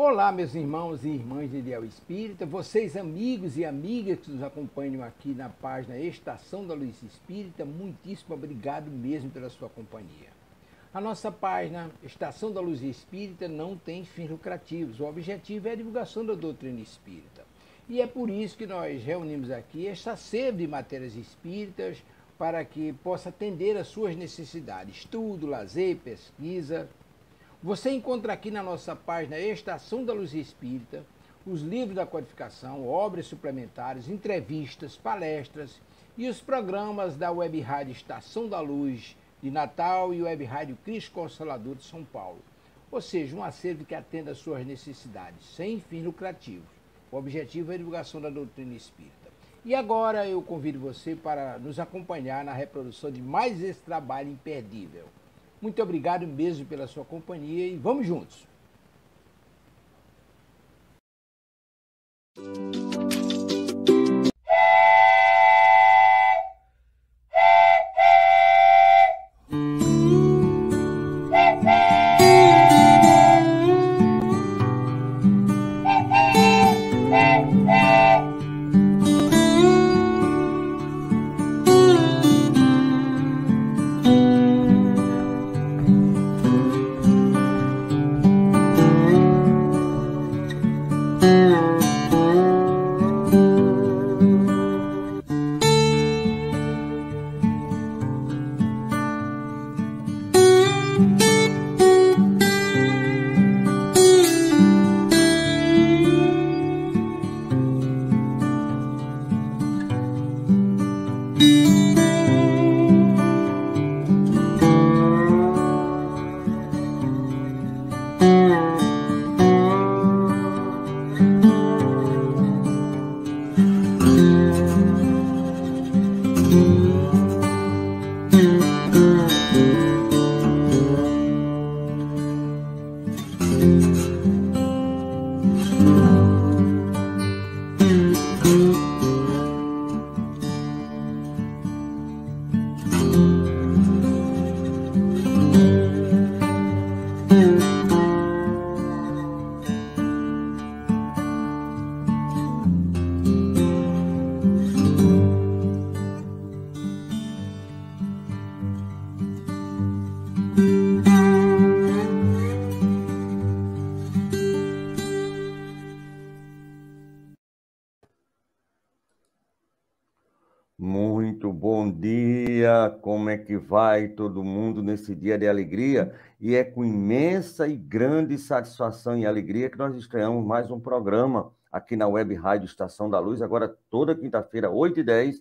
Olá, meus irmãos e irmãs de Ideal Espírita, vocês amigos e amigas que nos acompanham aqui na página Estação da Luz Espírita, muitíssimo obrigado mesmo pela sua companhia. A nossa página Estação da Luz Espírita não tem fins lucrativos, o objetivo é a divulgação da doutrina espírita. E é por isso que nós reunimos aqui esta sede de matérias espíritas para que possa atender às suas necessidades, estudo, lazer, pesquisa. Você encontra aqui na nossa página Estação da Luz Espírita os livros da codificação, obras suplementares, entrevistas, palestras e os programas da Web Rádio Estação da Luz de Natal e Web Rádio Cristo Consolador de São Paulo. Ou seja, um acervo que atenda às suas necessidades, sem fins lucrativos. O objetivo é a divulgação da doutrina espírita. E agora eu convido você para nos acompanhar na reprodução de mais esse trabalho imperdível. Muito obrigado mesmo pela sua companhia e vamos juntos! Muito bom dia, como é que vai todo mundo nesse dia de alegria? E é com imensa e grande satisfação e alegria que nós estreamos mais um programa aqui na Web Rádio Estação da Luz, agora toda quinta-feira, 8h10.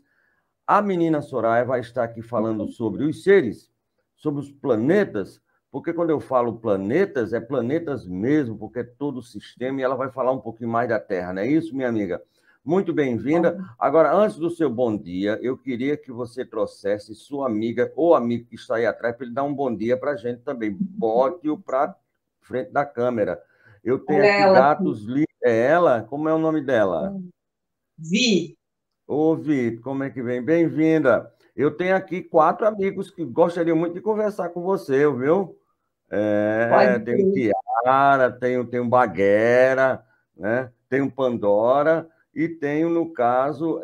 A menina Soraya vai estar aqui falando sobre os seres, sobre os planetas, porque quando eu falo planetas, é planetas mesmo, porque é todo o sistema, e ela vai falar um pouquinho mais da Terra, não é isso, minha amiga? Muito bem-vinda. Agora, antes do seu bom dia, eu queria que você trouxesse sua amiga ou amigo que está aí atrás para ele dar um bom dia para a gente também. Bote-o para frente da câmera. Eu tenho aqui gatos... É ela? Como é o nome dela? Vi. Ô, Vi, como é que vem? Bem-vinda. Eu tenho aqui 4 amigos que gostariam muito de conversar com você, viu? Tem o Tiara, tem o Baguera, né? Tem o Pandora... E tenho, no caso,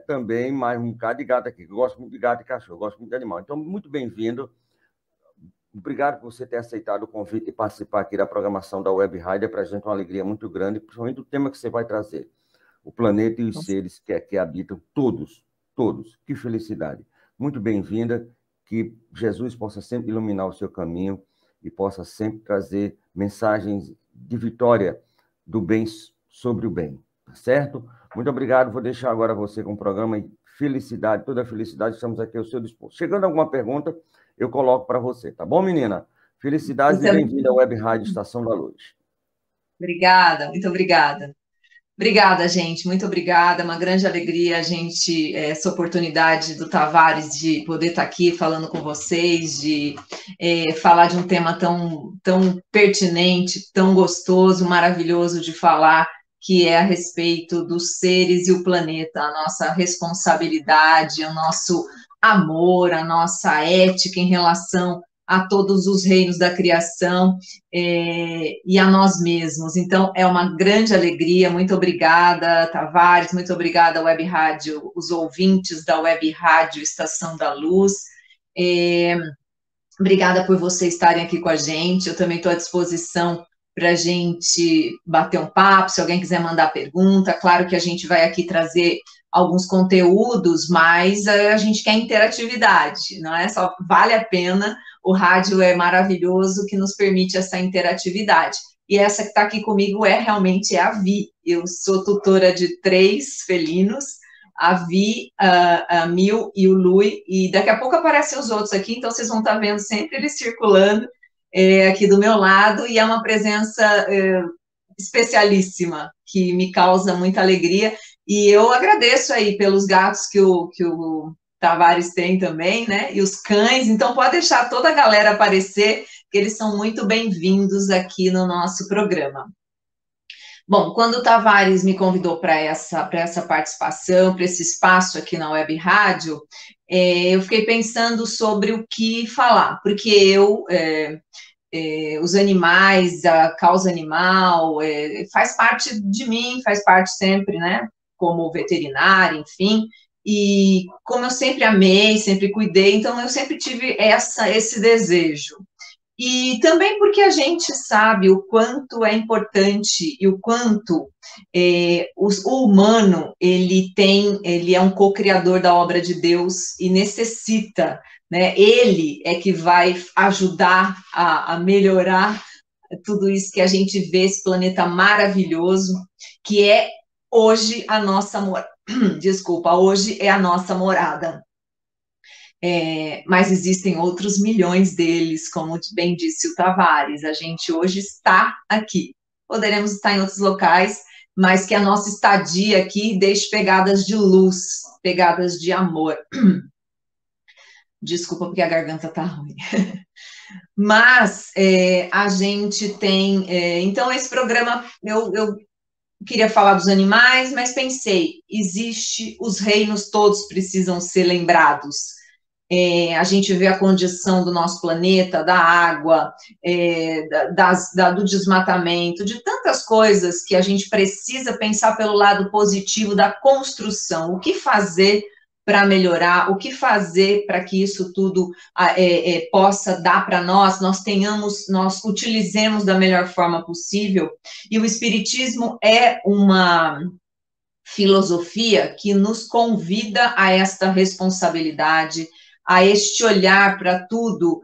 também mais um bocado de gato aqui, que eu gosto muito de gato e cachorro, gosto muito de animal. Então, muito bem-vindo. Obrigado por você ter aceitado o convite e participar aqui da programação da Web Rádio. É para a gente uma alegria muito grande, principalmente o tema que você vai trazer. O planeta e os seres que habitam, todos. Que felicidade. Muito bem-vinda, que Jesus possa sempre iluminar o seu caminho e possa sempre trazer mensagens de vitória do bem sobre o bem. Certo? Muito obrigado. Vou deixar agora você com o programa e felicidade, toda a felicidade, estamos aqui ao seu dispor. Chegando a alguma pergunta, eu coloco para você, tá bom, menina? Felicidades e bem-vinda à Web Rádio Estação da Luz. Obrigada, muito obrigada. Obrigada, gente, muito obrigada. É uma grande alegria a gente, essa oportunidade do Tavares de poder estar aqui falando com vocês, de falar de um tema tão pertinente, tão gostoso, maravilhoso de falar, que é a respeito dos seres e o planeta, a nossa responsabilidade, o nosso amor, a nossa ética em relação a todos os reinos da criação e a nós mesmos. Então, é uma grande alegria. Muito obrigada, Tavares, muito obrigada, Web Rádio, os ouvintes da Web Rádio Estação da Luz. Obrigada por vocês estarem aqui com a gente. Eu também estou à disposição para a gente bater um papo, se alguém quiser mandar pergunta. Claro que a gente vai aqui trazer alguns conteúdos, mas a gente quer interatividade, não é só, vale a pena, o rádio é maravilhoso, que nos permite essa interatividade. E essa que está aqui comigo realmente é a Vi. Eu sou tutora de 3 felinos, a Vi, a Mil e o Lui, e daqui a pouco aparecem os outros aqui, então vocês vão estar vendo sempre eles circulando aqui do meu lado, e é uma presença especialíssima, que me causa muita alegria, e eu agradeço aí pelos gatos que o Tavares tem também, né, e os cães, então pode deixar toda a galera aparecer, que eles são muito bem-vindos aqui no nosso programa. Bom, quando o Tavares me convidou para essa participação, para esse espaço aqui na Web Rádio, eu fiquei pensando sobre o que falar, porque os animais, a causa animal, faz parte de mim, faz parte sempre, né, como veterinária, enfim, e como eu sempre amei, sempre cuidei, então eu sempre tive esse desejo. E também porque a gente sabe o quanto é importante e o quanto o humano, ele é um co-criador da obra de Deus e necessita, né? Ele é que vai ajudar a melhorar tudo isso que a gente vê, esse planeta maravilhoso, que é hoje a nossa hoje é a nossa morada. Mas existem outros milhões deles, como bem disse o Tavares, a gente hoje está aqui. Poderemos estar em outros locais, mas que a nossa estadia aqui deixe pegadas de luz, pegadas de amor. Desculpa, porque a garganta está ruim. Mas a gente tem... então, esse programa, eu queria falar dos animais, mas pensei, os reinos todos precisam ser lembrados. A gente vê a condição do nosso planeta, da água, do desmatamento, de tantas coisas que a gente precisa pensar pelo lado positivo da construção. O que fazer para melhorar? O que fazer para que isso tudo possa dar para nós utilizemos da melhor forma possível? E o Espiritismo é uma filosofia que nos convida a esta responsabilidade, a este olhar para tudo,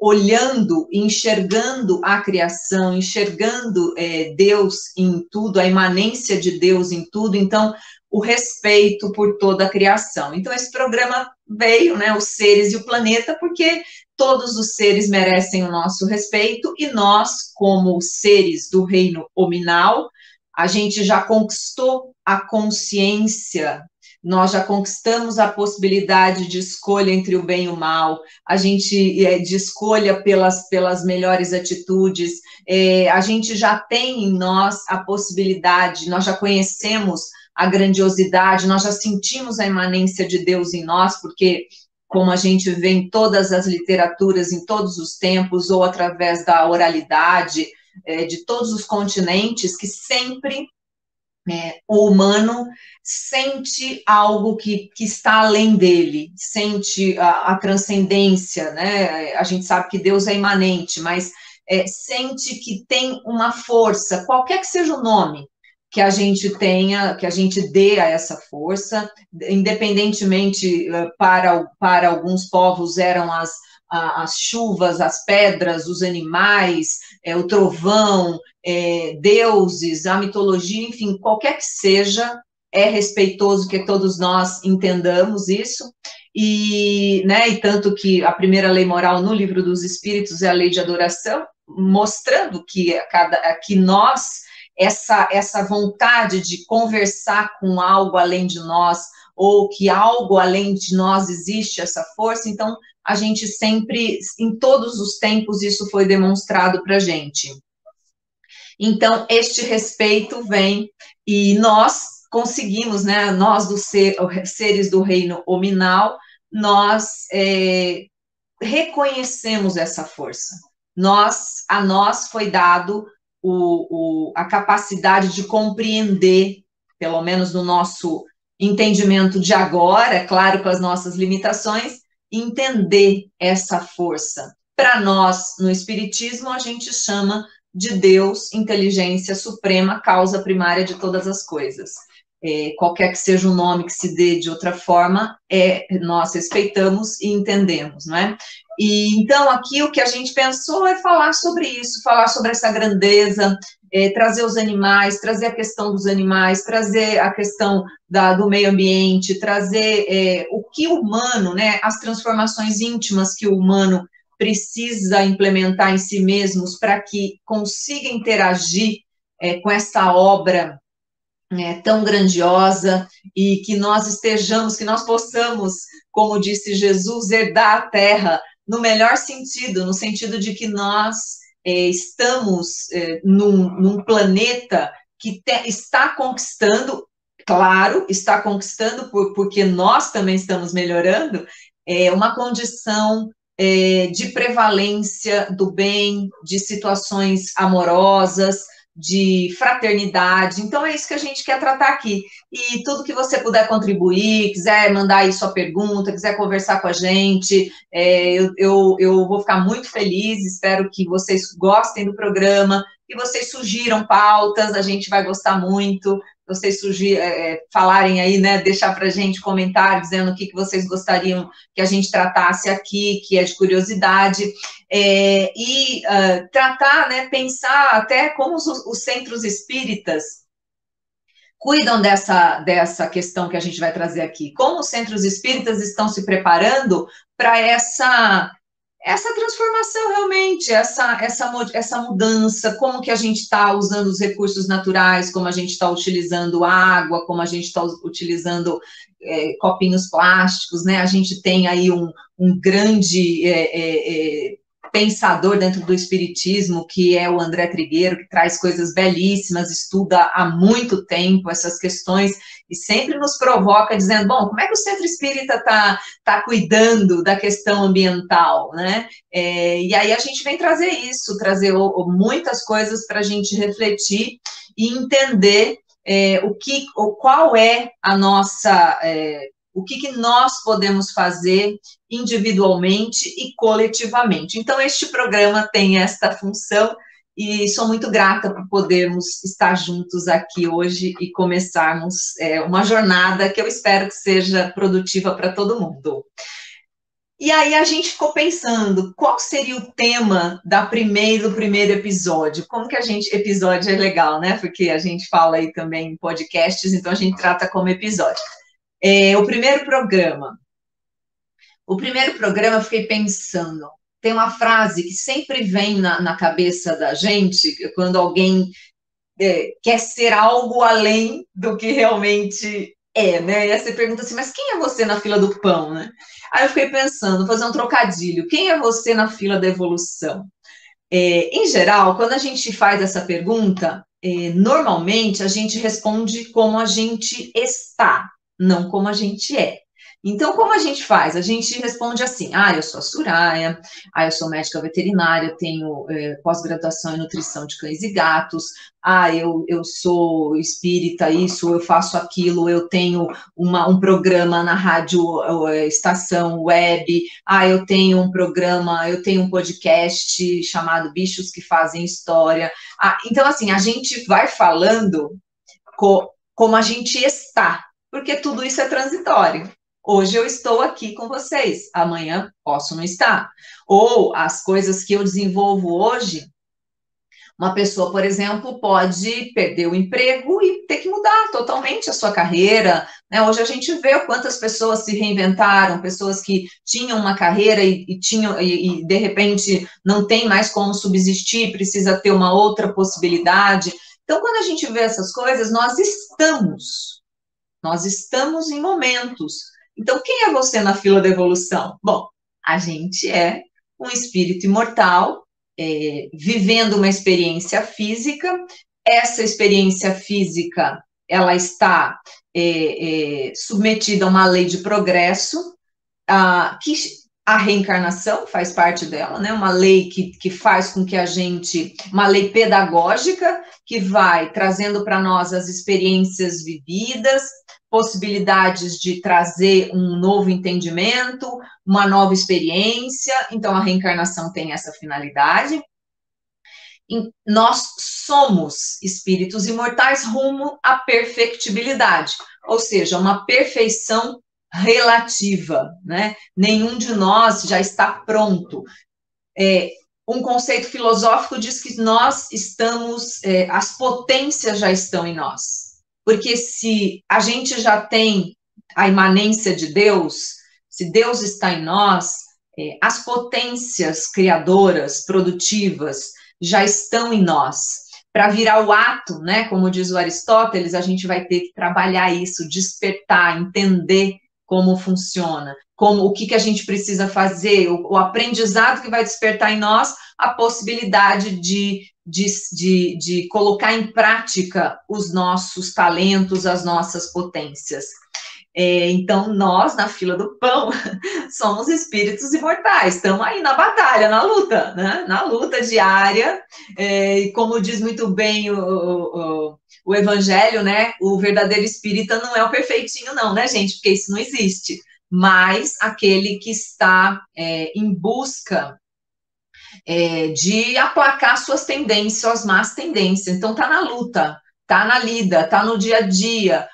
olhando, enxergando a criação, enxergando Deus em tudo, a imanência de Deus em tudo, então, o respeito por toda a criação. Então, esse programa veio, né, os seres e o planeta, porque todos os seres merecem o nosso respeito, e nós, como seres do reino hominal, a gente já conquistou a consciência, nós já conquistamos a possibilidade de escolha entre o bem e o mal, a gente de escolha pelas melhores atitudes, a gente já tem em nós a possibilidade, nós já conhecemos a grandiosidade, nós já sentimos a imanência de Deus em nós, porque como a gente vê em todas as literaturas, em todos os tempos, ou através da oralidade, de todos os continentes, que sempre o humano sente algo que está além dele, sente a transcendência, né? A gente sabe que Deus é imanente, mas sente que tem uma força, qualquer que seja o nome que a gente tenha, que a gente dê a essa força, independentemente, para alguns povos eram as chuvas, as pedras, os animais, o trovão, deuses, a mitologia, enfim, qualquer que seja, é respeitoso que todos nós entendamos isso, e tanto que a primeira lei moral no Livro dos Espíritos é a lei de adoração, mostrando que nós, essa vontade de conversar com algo além de nós, ou que algo além de nós existe, essa força, então, a gente sempre, em todos os tempos, isso foi demonstrado para a gente. Então, este respeito vem, e nós conseguimos, né, nós seres do reino hominal, nós reconhecemos essa força. A nós foi dado a capacidade de compreender, pelo menos no nosso entendimento de agora, é claro, com as nossas limitações, entender essa força. Para nós, no Espiritismo, a gente chama de Deus, inteligência suprema, causa primária de todas as coisas. Qualquer que seja o nome que se dê de outra forma, nós respeitamos e entendemos, não é? E então aqui o que a gente pensou é falar sobre isso, falar sobre essa grandeza, trazer os animais, trazer a questão dos animais, trazer a questão do meio ambiente, trazer o que o humano, né, as transformações íntimas que o humano precisa implementar em si mesmos para que consiga interagir com essa obra tão grandiosa, e que nós estejamos, que nós possamos, como disse Jesus, herdar a terra no melhor sentido, no sentido de que nós estamos num planeta que está conquistando, claro, está conquistando porque nós também estamos melhorando, uma condição de prevalência do bem, de situações amorosas, de fraternidade. Então é isso que a gente quer tratar aqui, e tudo que você puder contribuir, quiser mandar aí sua pergunta, quiser conversar com a gente, eu vou ficar muito feliz, espero que vocês gostem do programa, que vocês sugiram pautas, a gente vai gostar muito, vocês falarem aí, né, deixar para a gente comentário, dizendo o que vocês gostariam que a gente tratasse aqui, que é de curiosidade, tratar, né, pensar até como os centros espíritas cuidam dessa questão que a gente vai trazer aqui, como os centros espíritas estão se preparando para essa transformação realmente, essa mudança, como que a gente está usando os recursos naturais, como a gente está utilizando água, como a gente está utilizando copinhos plásticos, né? A gente tem aí um grande pensador dentro do espiritismo, que é o André Trigueiro, que traz coisas belíssimas, estuda há muito tempo essas questões, e sempre nos provoca dizendo, bom, como é que o centro espírita está cuidando da questão ambiental, né? E aí a gente vem trazer isso, trazer muitas coisas para a gente refletir e entender qual é a nossa... o que nós podemos fazer individualmente e coletivamente. Então, este programa tem esta função, e sou muito grata por podermos estar juntos aqui hoje e começarmos uma jornada que eu espero que seja produtiva para todo mundo. E aí a gente ficou pensando, qual seria o tema do primeiro episódio? Como que episódio é legal, né? Porque a gente fala aí também em podcasts, então a gente trata como episódio. O primeiro programa eu fiquei pensando, tem uma frase que sempre vem na cabeça da gente, quando alguém quer ser algo além do que realmente né? E aí você pergunta assim, mas quem é você na fila do pão, né? Aí eu fiquei pensando, vou fazer um trocadilho, quem é você na fila da evolução? Em geral, quando a gente faz essa pergunta, normalmente a gente responde como a gente está, não como a gente é. Então, como a gente faz? A gente responde assim, eu sou a Soraya, eu sou médica veterinária, eu tenho pós-graduação em nutrição de cães e gatos, eu sou espírita, isso, eu faço aquilo, eu tenho um programa na rádio, estação web, eu tenho um programa, eu tenho um podcast chamado Bichos que Fazem História. Então, assim, a gente vai falando como a gente está, porque tudo isso é transitório. Hoje eu estou aqui com vocês, amanhã posso não estar. Ou as coisas que eu desenvolvo hoje, uma pessoa, por exemplo, pode perder o emprego e ter que mudar totalmente a sua carreira, né? Hoje a gente vê quantas pessoas se reinventaram, pessoas que tinham uma carreira e de repente não tem mais como subsistir, precisa ter uma outra possibilidade. Então, quando a gente vê essas coisas, nós estamos em momentos. Então, quem é você na fila da evolução? Bom, a gente é um espírito imortal, vivendo uma experiência física. Essa experiência física, ela está submetida a uma lei de progresso, que A reencarnação faz parte dela, né? Uma lei que faz com que a gente, uma lei pedagógica, que vai trazendo para nós as experiências vividas, possibilidades de trazer um novo entendimento, uma nova experiência. Então, a reencarnação tem essa finalidade. Nós somos espíritos imortais rumo à perfectibilidade, ou seja, uma perfeição relativa, né? Nenhum de nós já está pronto. Um conceito filosófico diz que nós estamos, as potências já estão em nós, porque se a gente já tem a imanência de Deus, se Deus está em nós, as potências criadoras, produtivas, já estão em nós. Para virar o ato, né, como diz o Aristóteles, a gente vai ter que trabalhar isso, despertar, entender como funciona, como o que a gente precisa fazer, o aprendizado que vai despertar em nós a possibilidade de colocar em prática os nossos talentos, as nossas potências. Então, nós, na fila do pão, somos espíritos imortais, estamos aí na batalha, na luta, né? Na luta diária, e como diz muito bem o Evangelho, né? O verdadeiro espírita não é o perfeitinho, não, né, gente? Porque isso não existe. Mas aquele que está em busca de aplacar suas tendências, suas más tendências. Então, está na luta, está na lida, está no dia a dia.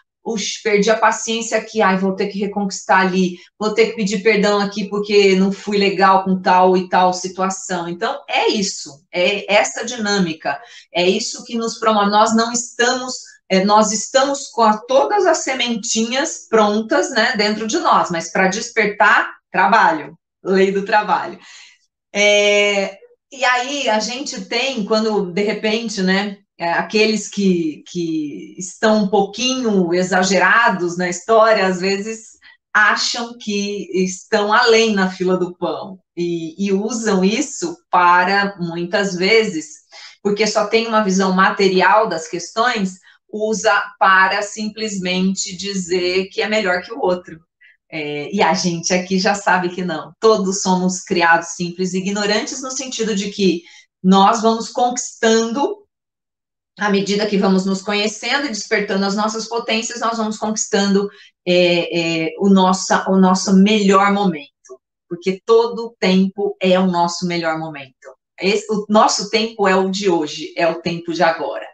Perdi a paciência aqui, vou ter que reconquistar ali, vou ter que pedir perdão aqui porque não fui legal com tal e tal situação. Então, é isso, é essa dinâmica, é isso que nos promove. Nós estamos com todas as sementinhas prontas, né, dentro de nós, mas para despertar, trabalho, lei do trabalho. E aí a gente tem, quando de repente, né, aqueles que estão um pouquinho exagerados na história, às vezes acham que estão além na fila do pão e usam isso para, muitas vezes, porque só tem uma visão material das questões, usa para simplesmente dizer que é melhor que o outro. E a gente aqui já sabe que não. Todos somos criados simples e ignorantes no sentido de que nós vamos conquistando, à medida que vamos nos conhecendo e despertando as nossas potências, nós vamos conquistando o nosso melhor momento, porque todo tempo é o nosso melhor momento. O nosso tempo é o de hoje, é o tempo de agora.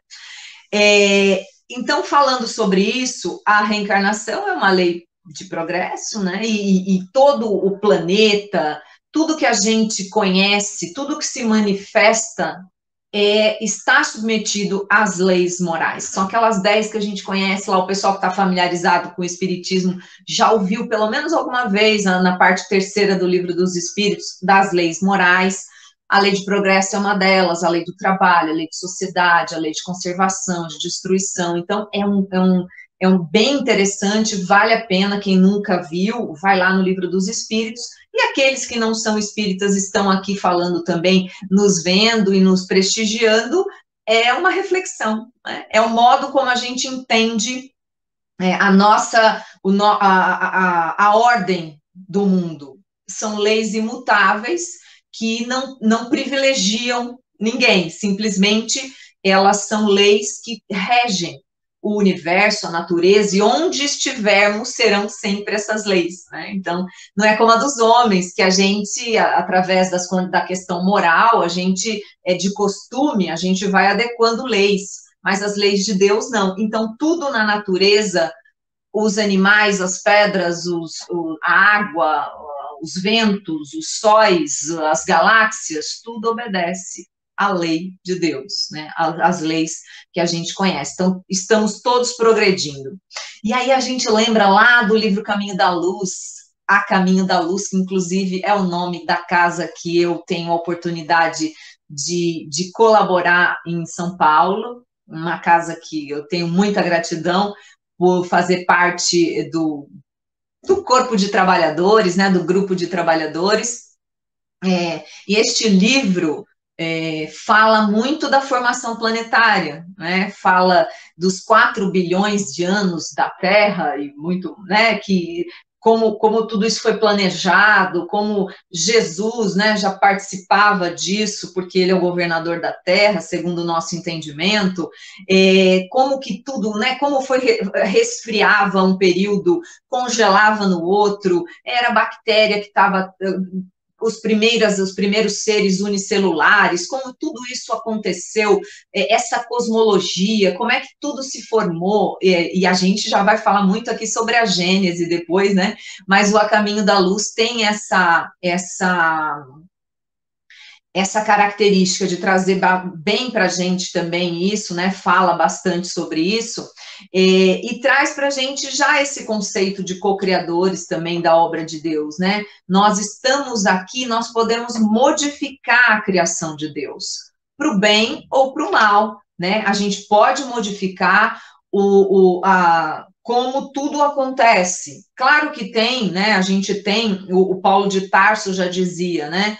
Então, falando sobre isso, a reencarnação é uma lei de progresso, né? E todo o planeta, tudo que a gente conhece, tudo que se manifesta está submetido às leis morais. São aquelas 10 que a gente conhece lá, o pessoal que está familiarizado com o Espiritismo já ouviu pelo menos alguma vez na parte 3ª do Livro dos Espíritos, das leis morais. A lei de progresso é uma delas, a lei do trabalho, a lei de sociedade, a lei de conservação, de destruição. Então, é um bem interessante, vale a pena, quem nunca viu, vai lá no Livro dos Espíritos, e aqueles que não são espíritas estão aqui falando também, nos vendo e nos prestigiando, é uma reflexão, né? É o modo como a gente entende a ordem do mundo. São leis imutáveis que não privilegiam ninguém, simplesmente elas são leis que regem o universo, a natureza, e onde estivermos serão sempre essas leis, né? Então, não é como a dos homens, que a gente, através da questão moral, a gente, de costume, a gente vai adequando leis, mas as leis de Deus não. Então, tudo na natureza, os animais, as pedras, a água, os ventos, os sóis, as galáxias, tudo obedece a lei de Deus, né? As leis que a gente conhece. Então, estamos todos progredindo. E aí a gente lembra lá do livro Caminho da Luz, A Caminho da Luz, que inclusive é o nome da casa que eu tenho a oportunidade de colaborar em São Paulo, uma casa que eu tenho muita gratidão por fazer parte do corpo de trabalhadores, né, do grupo de trabalhadores. E este livro fala muito da formação planetária, né? Fala dos 4 bilhões de anos da Terra, e muito, né, que como tudo isso foi planejado, como Jesus, né, já participava disso, porque ele é o governador da terra, segundo o nosso entendimento, como que tudo, né, como foi, resfriava um período, congelava no outro, era a bactéria que estava... os primeiros seres unicelulares, como tudo isso aconteceu, essa cosmologia, como é que tudo se formou, e a gente já vai falar muito aqui sobre a Gênese depois, né? Mas o A Caminho da Luz tem essa característica de trazer bem para a gente também isso, né? Fala bastante sobre isso, e traz para a gente já esse conceito de co-criadores também da obra de Deus, né? Nós estamos aqui, nós podemos modificar a criação de Deus, para o bem ou para o mal, né? A gente pode modificar como tudo acontece. Claro que tem, né? A gente tem, o Paulo de Tarso já dizia, né?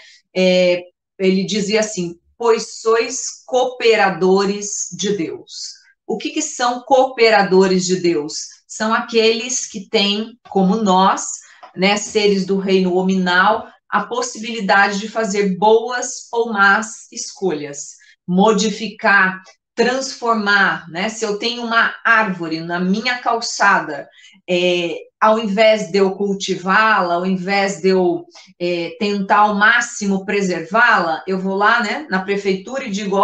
Ele dizia assim, pois sois cooperadores de Deus. O que são cooperadores de Deus? São aqueles que têm, como nós, né, seres do reino hominal, a possibilidade de fazer boas ou más escolhas, modificar, transformar, né? Se eu tenho uma árvore na minha calçada, ao invés de eu cultivá-la, ao invés de eu tentar ao máximo preservá-la, eu vou lá, né, na prefeitura e digo,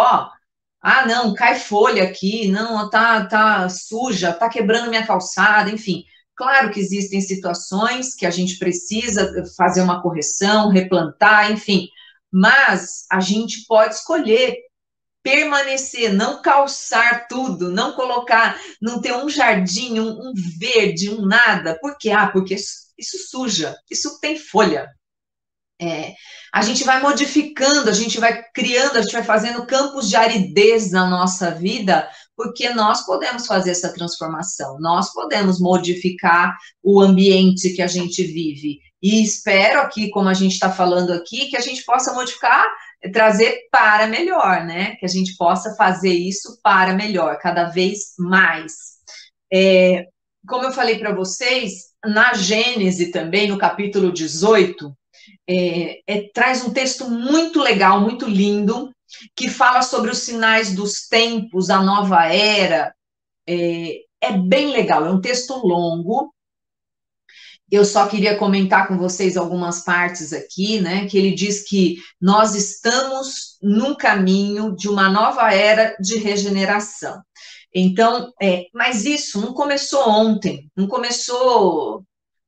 não, cai folha aqui, não, tá suja, tá quebrando minha calçada, enfim. Claro que existem situações que a gente precisa fazer uma correção, replantar, enfim, mas a gente pode escolher permanecer, não calçar tudo, não colocar, não ter um jardim, um verde, um nada. Por quê? Porque isso suja, isso tem folha. A gente vai modificando, a gente vai criando, a gente vai fazendo campos de aridez na nossa vida, porque nós podemos fazer essa transformação, nós podemos modificar o ambiente que a gente vive. E espero aqui, como a gente está falando aqui, que a gente possa modificar, trazer para melhor, né? Que a gente possa fazer isso para melhor, cada vez mais. Como eu falei para vocês, na Gênese também, no capítulo 18, traz um texto muito legal, muito lindo, que fala sobre os sinais dos tempos, a nova era. É bem legal, é um texto longo. Eu só queria comentar com vocês algumas partes aqui, né, que ele diz que nós estamos num caminho de uma nova era de regeneração. Então, mas isso não começou ontem, não começou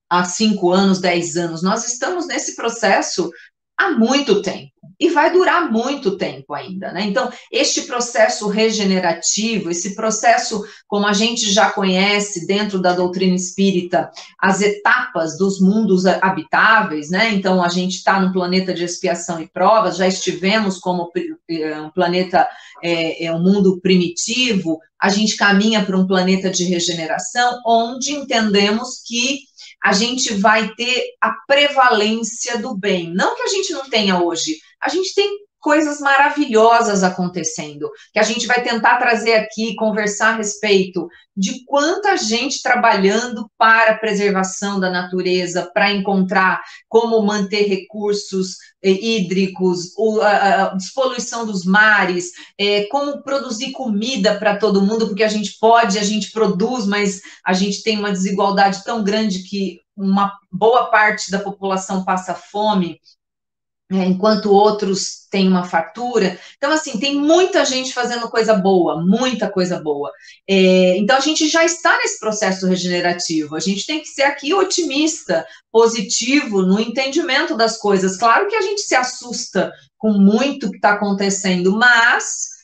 há 5 anos, 10 anos, nós estamos nesse processo há muito tempo, e vai durar muito tempo ainda, né? Então, este processo regenerativo, esse processo, como a gente já conhece dentro da doutrina espírita, as etapas dos mundos habitáveis, né? Então, a gente está num planeta de expiação e provas, já estivemos como um planeta, um mundo primitivo, a gente caminha para um planeta de regeneração, onde entendemos que a gente vai ter a prevalência do bem. Não que a gente não tenha hoje, a gente tem coisas maravilhosas acontecendo, que a gente vai tentar trazer aqui, conversar a respeito de quanta gente trabalhando para a preservação da natureza, para encontrar como manter recursos hídricos, a despoluição dos mares, como produzir comida para todo mundo, porque a gente produz, mas a gente tem uma desigualdade tão grande que uma boa parte da população passa fome, enquanto outros têm uma fartura. Então, assim, tem muita gente fazendo coisa boa, muita coisa boa. Então, a gente já está nesse processo regenerativo. A gente tem que ser aqui otimista, positivo no entendimento das coisas. Claro que a gente se assusta com muito que está acontecendo, mas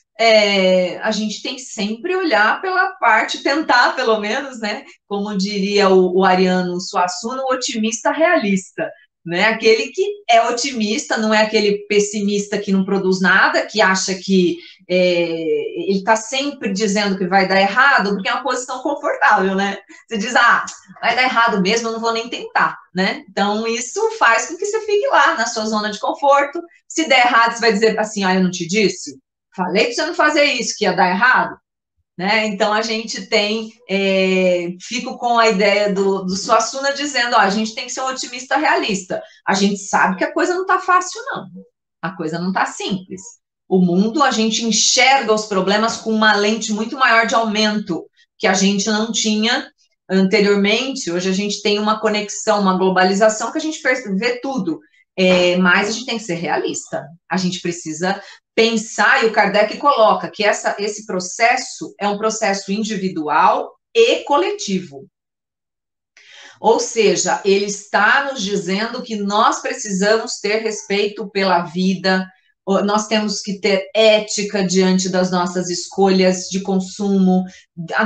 a gente tem que sempre olhar pela parte, tentar, pelo menos, né? Como diria o Ariano Suassuna, o otimista realista. Né? Aquele que é otimista, não é aquele pessimista que não produz nada, que acha que ele está sempre dizendo que vai dar errado, porque é uma posição confortável, né? Você diz, vai dar errado mesmo, eu não vou nem tentar, né? Então, isso faz com que você fique lá, na sua zona de conforto. Se der errado, você vai dizer assim, eu não te disse? Falei para você não fazer isso, que ia dar errado. né? Então, a gente tem, fico com a ideia do Suassuna dizendo, ó, a gente tem que ser um otimista realista. A gente sabe que a coisa não está fácil, não. A coisa não está simples. O mundo, a gente enxerga os problemas com uma lente muito maior de aumento, que a gente não tinha anteriormente. Hoje a gente tem uma conexão, uma globalização que a gente vê tudo. Mas a gente tem que ser realista. A gente precisa pensar, e o Kardec coloca que esse processo é um processo individual e coletivo. Ou seja, ele está nos dizendo que nós precisamos ter respeito pela vida, nós temos que ter ética diante das nossas escolhas de consumo,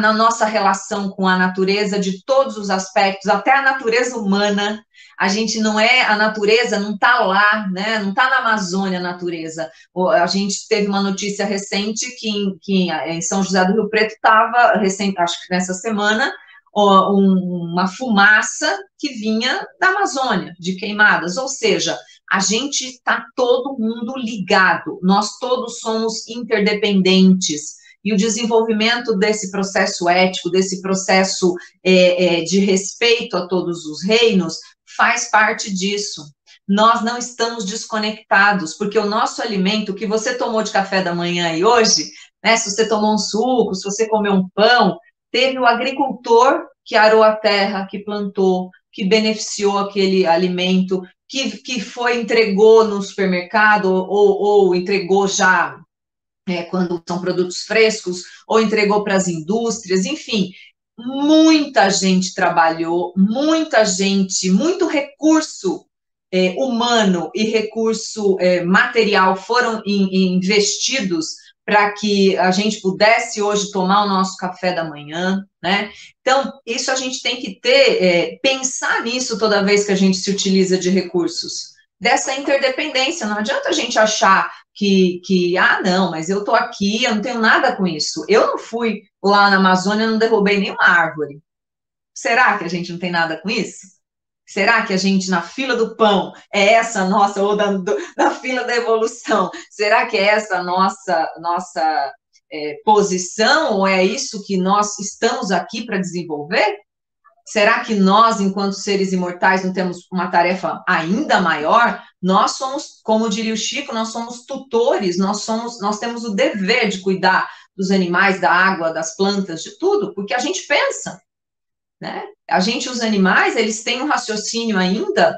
na nossa relação com a natureza, de todos os aspectos, até a natureza humana. A gente não é, a natureza não está lá, né? Não está na Amazônia a natureza. A gente teve uma notícia recente que em São José do Rio Preto estava, acho que nessa semana, uma fumaça que vinha da Amazônia, de queimadas, ou seja, a gente está todo mundo ligado, nós todos somos interdependentes, e o desenvolvimento desse processo ético, desse processo de respeito a todos os reinos, faz parte disso. Nós não estamos desconectados, porque o nosso alimento, o que você tomou de café da manhã e hoje, né, se você tomou um suco, se você comeu um pão, teve o agricultor que arou a terra, que plantou, que beneficiou aquele alimento, que foi, entregou no supermercado, ou entregou já quando são produtos frescos, ou entregou para as indústrias, enfim, muita gente trabalhou, muita gente, muito recurso humano e recurso material foram investidos para que a gente pudesse hoje tomar o nosso café da manhã, né? Então, isso a gente tem que pensar nisso toda vez que a gente se utiliza de recursos, dessa interdependência. Não adianta a gente achar que não, mas eu estou aqui, eu não tenho nada com isso. Eu não fui lá na Amazônia, não derrubei nenhuma árvore. Será que a gente não tem nada com isso? Será que a gente, na fila do pão, é essa nossa, ou na fila da evolução, será que é essa nossa posição, ou é isso que nós estamos aqui para desenvolver? Será que nós, enquanto seres imortais, não temos uma tarefa ainda maior? Nós somos, como diria o Chico, nós somos tutores, nós temos o dever de cuidar dos animais, da água, das plantas, de tudo, porque a gente pensa. Né? Os animais, eles têm um raciocínio ainda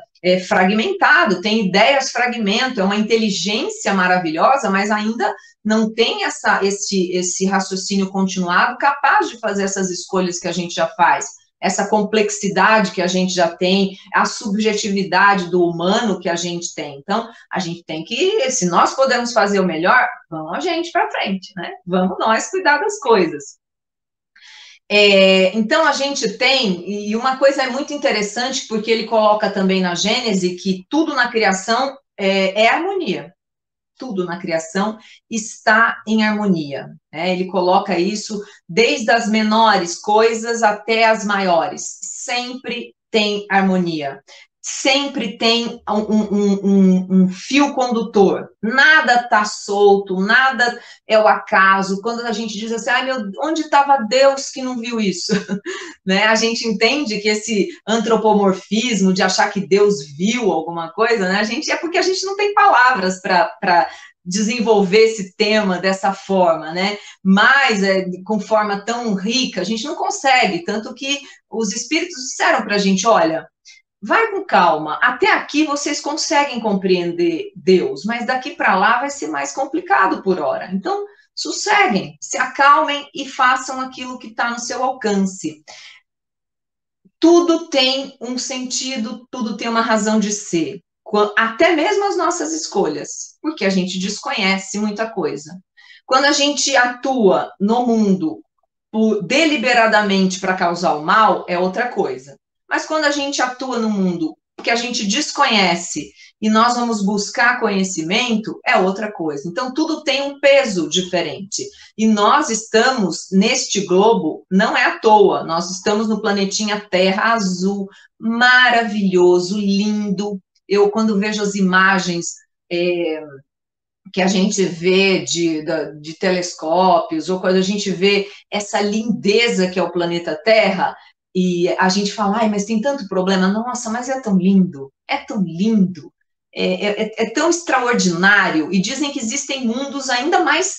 fragmentado, tem ideias fragmento, é uma inteligência maravilhosa, mas ainda não tem esse raciocínio continuado capaz de fazer essas escolhas que a gente já faz, essa complexidade que a gente já tem, a subjetividade do humano que a gente tem. Então, a gente tem que, se nós podemos fazer o melhor, vamos a gente para frente, né? Vamos nós cuidar das coisas. Então, a gente tem, e uma coisa é muito interessante, porque ele coloca também na Gênese que tudo na criação é harmonia. Tudo na criação está em harmonia. Né? Ele coloca isso desde as menores coisas até as maiores. Sempre tem harmonia. Sempre tem um fio condutor, nada está solto, nada é o acaso. Quando a gente diz assim, onde estava Deus que não viu isso? Né? A gente entende que esse antropomorfismo de achar que Deus viu alguma coisa, né? É porque a gente não tem palavras para desenvolver esse tema dessa forma, né? Mas com forma tão rica, a gente não consegue, tanto que os espíritos disseram para a gente, olha, vai com calma, até aqui vocês conseguem compreender Deus, mas daqui para lá vai ser mais complicado por hora. Então, sosseguem, se acalmem e façam aquilo que está no seu alcance. Tudo tem um sentido, tudo tem uma razão de ser, até mesmo as nossas escolhas, porque a gente desconhece muita coisa. Quando a gente atua no mundo deliberadamente para causar o mal, é outra coisa. Mas quando a gente atua no mundo que a gente desconhece e nós vamos buscar conhecimento, é outra coisa. Então, tudo tem um peso diferente. E nós estamos neste globo, não é à toa, nós estamos no planetinha Terra azul, maravilhoso, lindo. Eu, quando vejo as imagens que a gente vê de telescópios, ou quando a gente vê essa lindeza que é o planeta Terra, e a gente fala, ai, mas tem tanto problema, nossa, mas é tão lindo, é tão extraordinário, e dizem que existem mundos ainda mais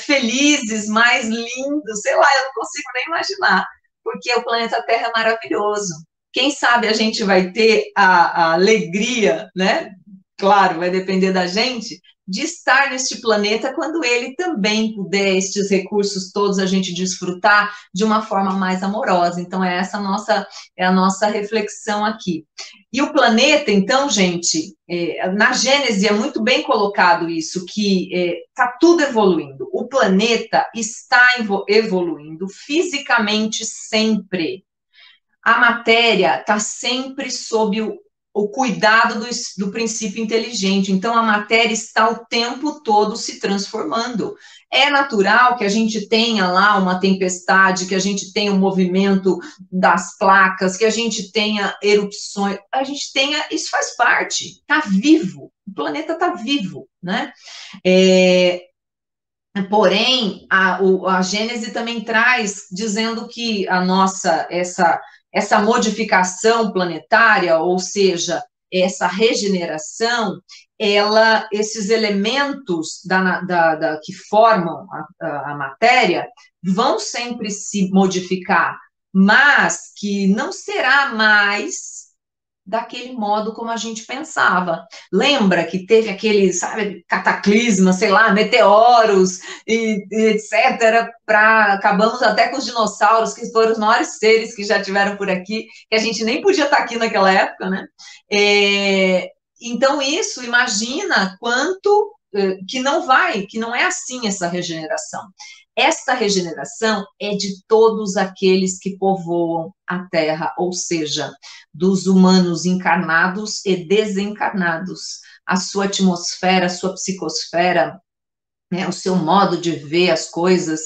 felizes, mais lindos, sei lá, eu não consigo nem imaginar, porque o planeta Terra é maravilhoso. Quem sabe a gente vai ter a alegria, né? Claro, vai depender da gente, de estar neste planeta quando ele também puder, estes recursos todos, a gente desfrutar de uma forma mais amorosa. Então, é a nossa reflexão aqui. E o planeta, então, gente, na Gênese é muito bem colocado isso, que está tudo evoluindo. O planeta está evoluindo fisicamente sempre. A matéria está sempre sob o cuidado do princípio inteligente. Então, a matéria está o tempo todo se transformando. É natural que a gente tenha lá uma tempestade, que a gente tenha o movimento das placas, que a gente tenha erupções, isso faz parte, está vivo, o planeta está vivo, né? Porém, a Gênese também traz, dizendo que essa modificação planetária, ou seja, essa regeneração, esses elementos que formam a matéria vão sempre se modificar, mas que não será mais daquele modo como a gente pensava. Lembra que teve aquele, sabe, cataclisma, sei lá, meteoros e etc. Acabamos até com os dinossauros, que foram os maiores seres que já tiveram por aqui, que a gente nem podia estar aqui naquela época, né? Então, isso, imagina quanto que não é assim essa regeneração. Esta regeneração é de todos aqueles que povoam a Terra, ou seja, dos humanos encarnados e desencarnados. A sua atmosfera, a sua psicosfera, o seu modo de ver as coisas,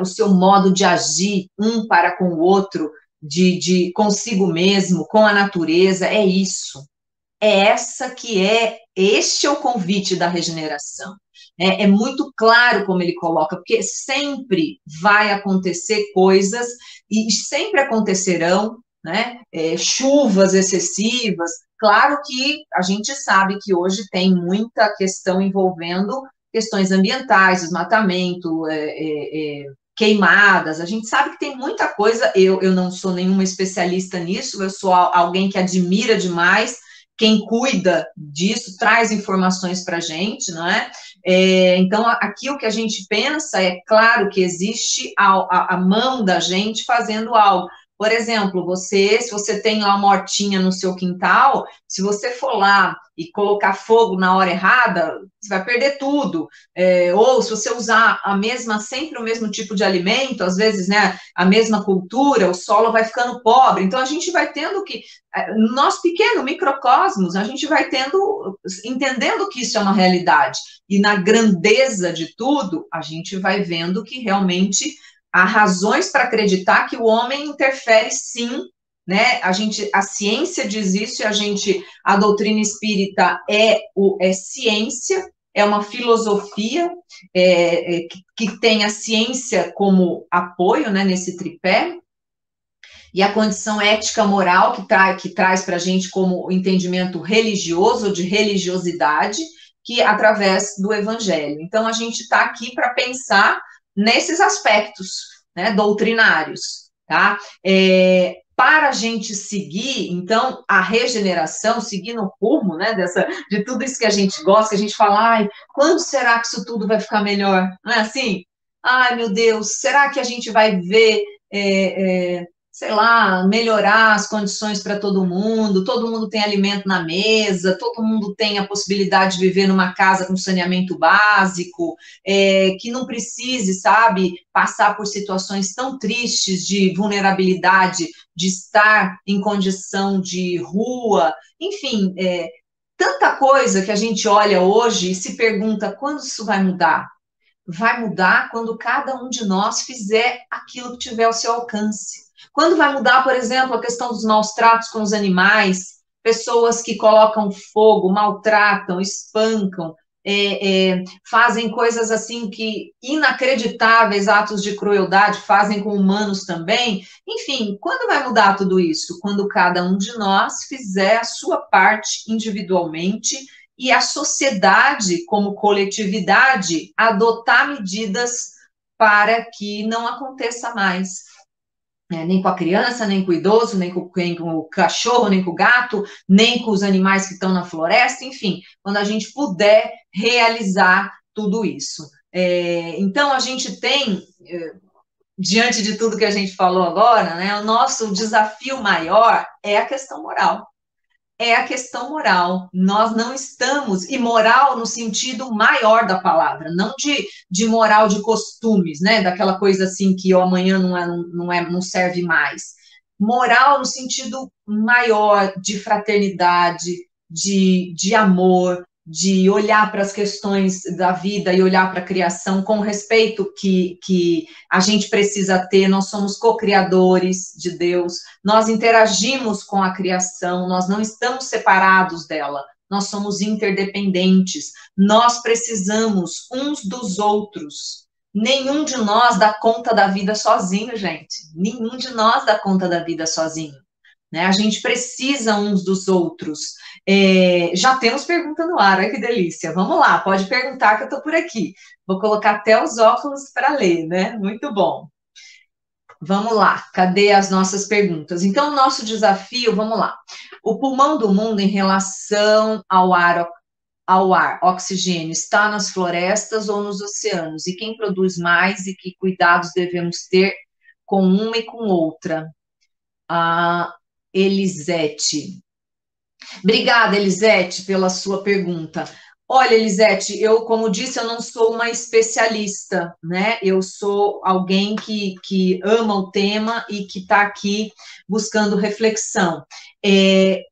o seu modo de agir um para com o outro, de consigo mesmo, com a natureza, é isso. Este é o convite da regeneração. É muito claro como ele coloca, porque sempre vai acontecer coisas, e sempre acontecerão, né? Chuvas excessivas. Claro que a gente sabe que hoje tem muita questão envolvendo questões ambientais, desmatamento, queimadas, a gente sabe que tem muita coisa, eu não sou nenhuma especialista nisso, eu sou alguém que admira demais quem cuida disso, traz informações para a gente, não é? Então, aqui o que a gente pensa é claro que existe a mão da gente fazendo algo. Por exemplo, se você tem lá uma hortinha no seu quintal, se você for lá e colocar fogo na hora errada, você vai perder tudo. Ou se você usar sempre o mesmo tipo de alimento, às vezes, né, a mesma cultura, o solo vai ficando pobre. Então, a gente vai tendo que, no nosso pequeno microcosmos, a gente vai entendendo que isso é uma realidade. E na grandeza de tudo, a gente vai vendo que realmente há razões para acreditar que o homem interfere sim, né? A ciência diz isso, e a doutrina espírita é ciência, é uma filosofia que tem a ciência como apoio, né, nesse tripé, e a condição ética moral que traz para a gente como o entendimento religioso, de religiosidade, que através do evangelho. Então, a gente está aqui para pensar nesses aspectos, né, doutrinários, tá? Para a gente seguir, então, a regeneração, seguir no rumo, né, de tudo isso que a gente gosta, que a gente fala, ai, quando será que isso tudo vai ficar melhor? Não é assim? Ai, meu Deus, será que a gente vai ver, sei lá, melhorar as condições para todo mundo tem alimento na mesa, todo mundo tem a possibilidade de viver numa casa com saneamento básico, que não precise, sabe, passar por situações tão tristes de vulnerabilidade, de estar em condição de rua, enfim, tanta coisa que a gente olha hoje e se pergunta quando isso vai mudar? Vai mudar quando cada um de nós fizer aquilo que tiver ao seu alcance. Quando vai mudar, por exemplo, a questão dos maus tratos com os animais, pessoas que colocam fogo, maltratam, espancam, fazem coisas assim que inacreditáveis, atos de crueldade, fazem com humanos também. Enfim, quando vai mudar tudo isso? Quando cada um de nós fizer a sua parte individualmente e a sociedade, como coletividade, adotar medidas para que não aconteça mais. Nem com a criança, nem com o idoso, nem com o cachorro, nem com o gato, nem com os animais que estão na floresta, enfim, quando a gente puder realizar tudo isso. Então, a gente tem, diante de tudo que a gente falou agora, né, o nosso desafio maior é a questão moral. É a questão moral. Nós não estamos, e moral no sentido maior da palavra, não de moral de costumes, né? Daquela coisa assim que amanhã não serve mais. Moral no sentido maior de fraternidade, de amor, de olhar para as questões da vida e olhar para a criação com o respeito que a gente precisa ter. Nós somos co-criadores de Deus, nós interagimos com a criação, nós não estamos separados dela, nós somos interdependentes, nós precisamos uns dos outros. Nenhum de nós dá conta da vida sozinho, gente. Nenhum de nós dá conta da vida sozinho. Né? A gente precisa uns dos outros. Já temos pergunta no ar, olha que delícia. Vamos lá, pode perguntar que eu estou por aqui. Vou colocar até os óculos para ler, né? Muito bom. Vamos lá, cadê as nossas perguntas? Então, o nosso desafio, vamos lá. O pulmão do mundo em relação ao ar, oxigênio, está nas florestas ou nos oceanos? E quem produz mais e que cuidados devemos ter com uma e com outra? Elisete. Obrigada, Elisete, pela sua pergunta. Olha, Elisete, como disse, eu não sou uma especialista, né? Eu sou alguém que ama o tema e que está aqui buscando reflexão.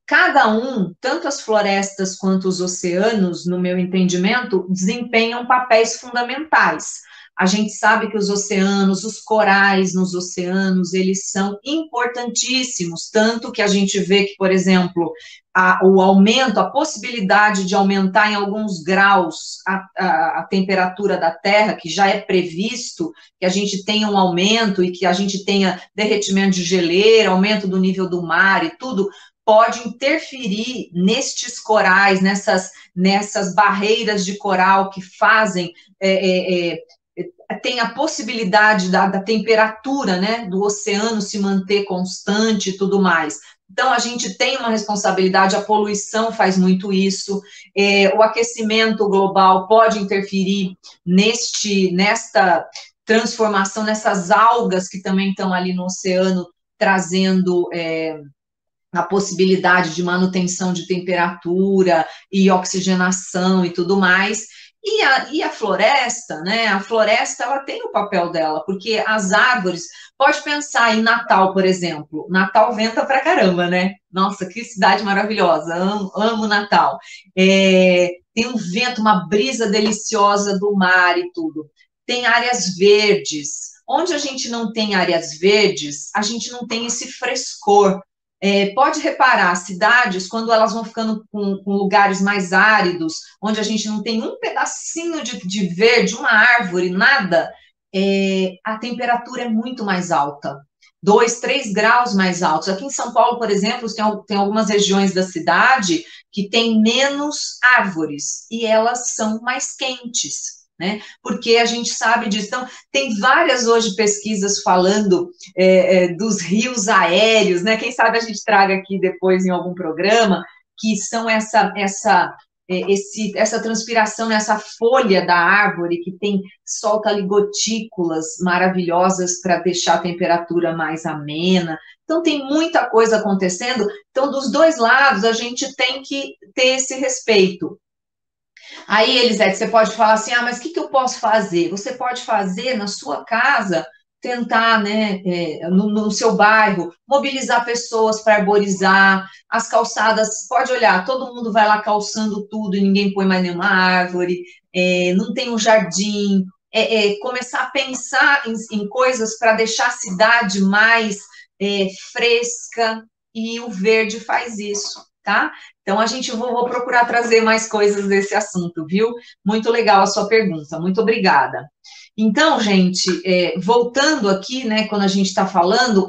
Cada um, tanto as florestas quanto os oceanos, no meu entendimento, desempenham papéis fundamentais. A gente sabe que os oceanos, os corais nos oceanos, eles são importantíssimos, tanto que a gente vê que, por exemplo, o aumento, a possibilidade de aumentar em alguns graus a temperatura da Terra, que já é previsto, que a gente tenha um aumento e que a gente tenha derretimento de geleira, aumento do nível do mar e tudo, pode interferir nestes corais, nessas barreiras de coral que fazem... tem a possibilidade da temperatura, né, do oceano se manter constante e tudo mais. Então, a gente tem uma responsabilidade, a poluição faz muito isso, o aquecimento global pode interferir nesta transformação, nessas algas que também estão ali no oceano, trazendo a possibilidade de manutenção de temperatura e oxigenação e tudo mais. E a floresta, né? A floresta, ela tem o papel dela, porque as árvores... Pode pensar em Natal, por exemplo. Natal venta pra caramba, né? Nossa, que cidade maravilhosa. Amo Natal. Tem um vento, uma brisa deliciosa do mar e tudo. Tem áreas verdes. Onde a gente não tem áreas verdes, a gente não tem esse frescor. Pode reparar, cidades, quando elas vão ficando com lugares mais áridos, onde a gente não tem um pedacinho de verde, uma árvore, nada, a temperatura é muito mais alta, 2, 3 graus mais altos. Aqui em São Paulo, por exemplo, tem algumas regiões da cidade que tem menos árvores, e elas são mais quentes. Né? Porque a gente sabe disso. Então, tem várias hoje pesquisas falando dos rios aéreos, né? Quem sabe a gente traga aqui depois em algum programa, que são essa transpiração nessa folha da árvore que solta ali gotículas maravilhosas para deixar a temperatura mais amena. Então, tem muita coisa acontecendo. Então, dos dois lados, a gente tem que ter esse respeito. Aí, Elisete, você pode falar assim, mas o que eu posso fazer? Você pode fazer na sua casa, tentar, né, no seu bairro, mobilizar pessoas para arborizar, as calçadas, pode olhar, todo mundo vai lá calçando tudo e ninguém põe mais nenhuma árvore, não tem um jardim, começar a pensar em coisas para deixar a cidade mais fresca, e o verde faz isso. Tá? Então, vou procurar trazer mais coisas desse assunto, viu? Muito legal a sua pergunta, muito obrigada. Então, gente, voltando aqui, né, quando a gente está falando,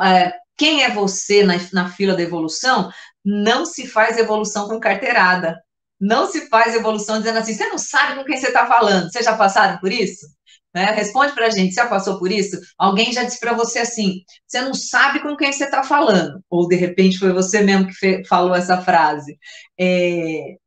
quem é você na fila da evolução, não se faz evolução com carteirada. Não se faz evolução dizendo assim, você não sabe com quem você está falando. Vocês já passaram por isso? Né? Responde para a gente, você já passou por isso? Alguém já disse para você assim, você não sabe com quem você está falando. Ou, de repente, foi você mesmo que falou essa frase.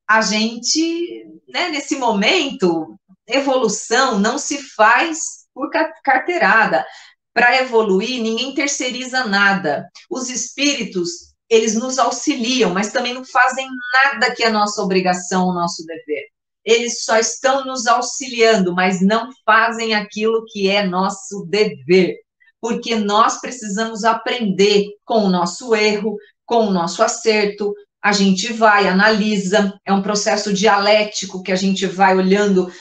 A gente, né, nesse momento, evolução não se faz por carteirada. Para evoluir, ninguém terceiriza nada. Os espíritos, eles nos auxiliam, mas também não fazem nada que é nossa obrigação, o nosso dever. Eles só estão nos auxiliando, mas não fazem aquilo que é nosso dever. Porque nós precisamos aprender com o nosso erro, com o nosso acerto. A gente vai, analisa, é um processo dialético que a gente vai olhando.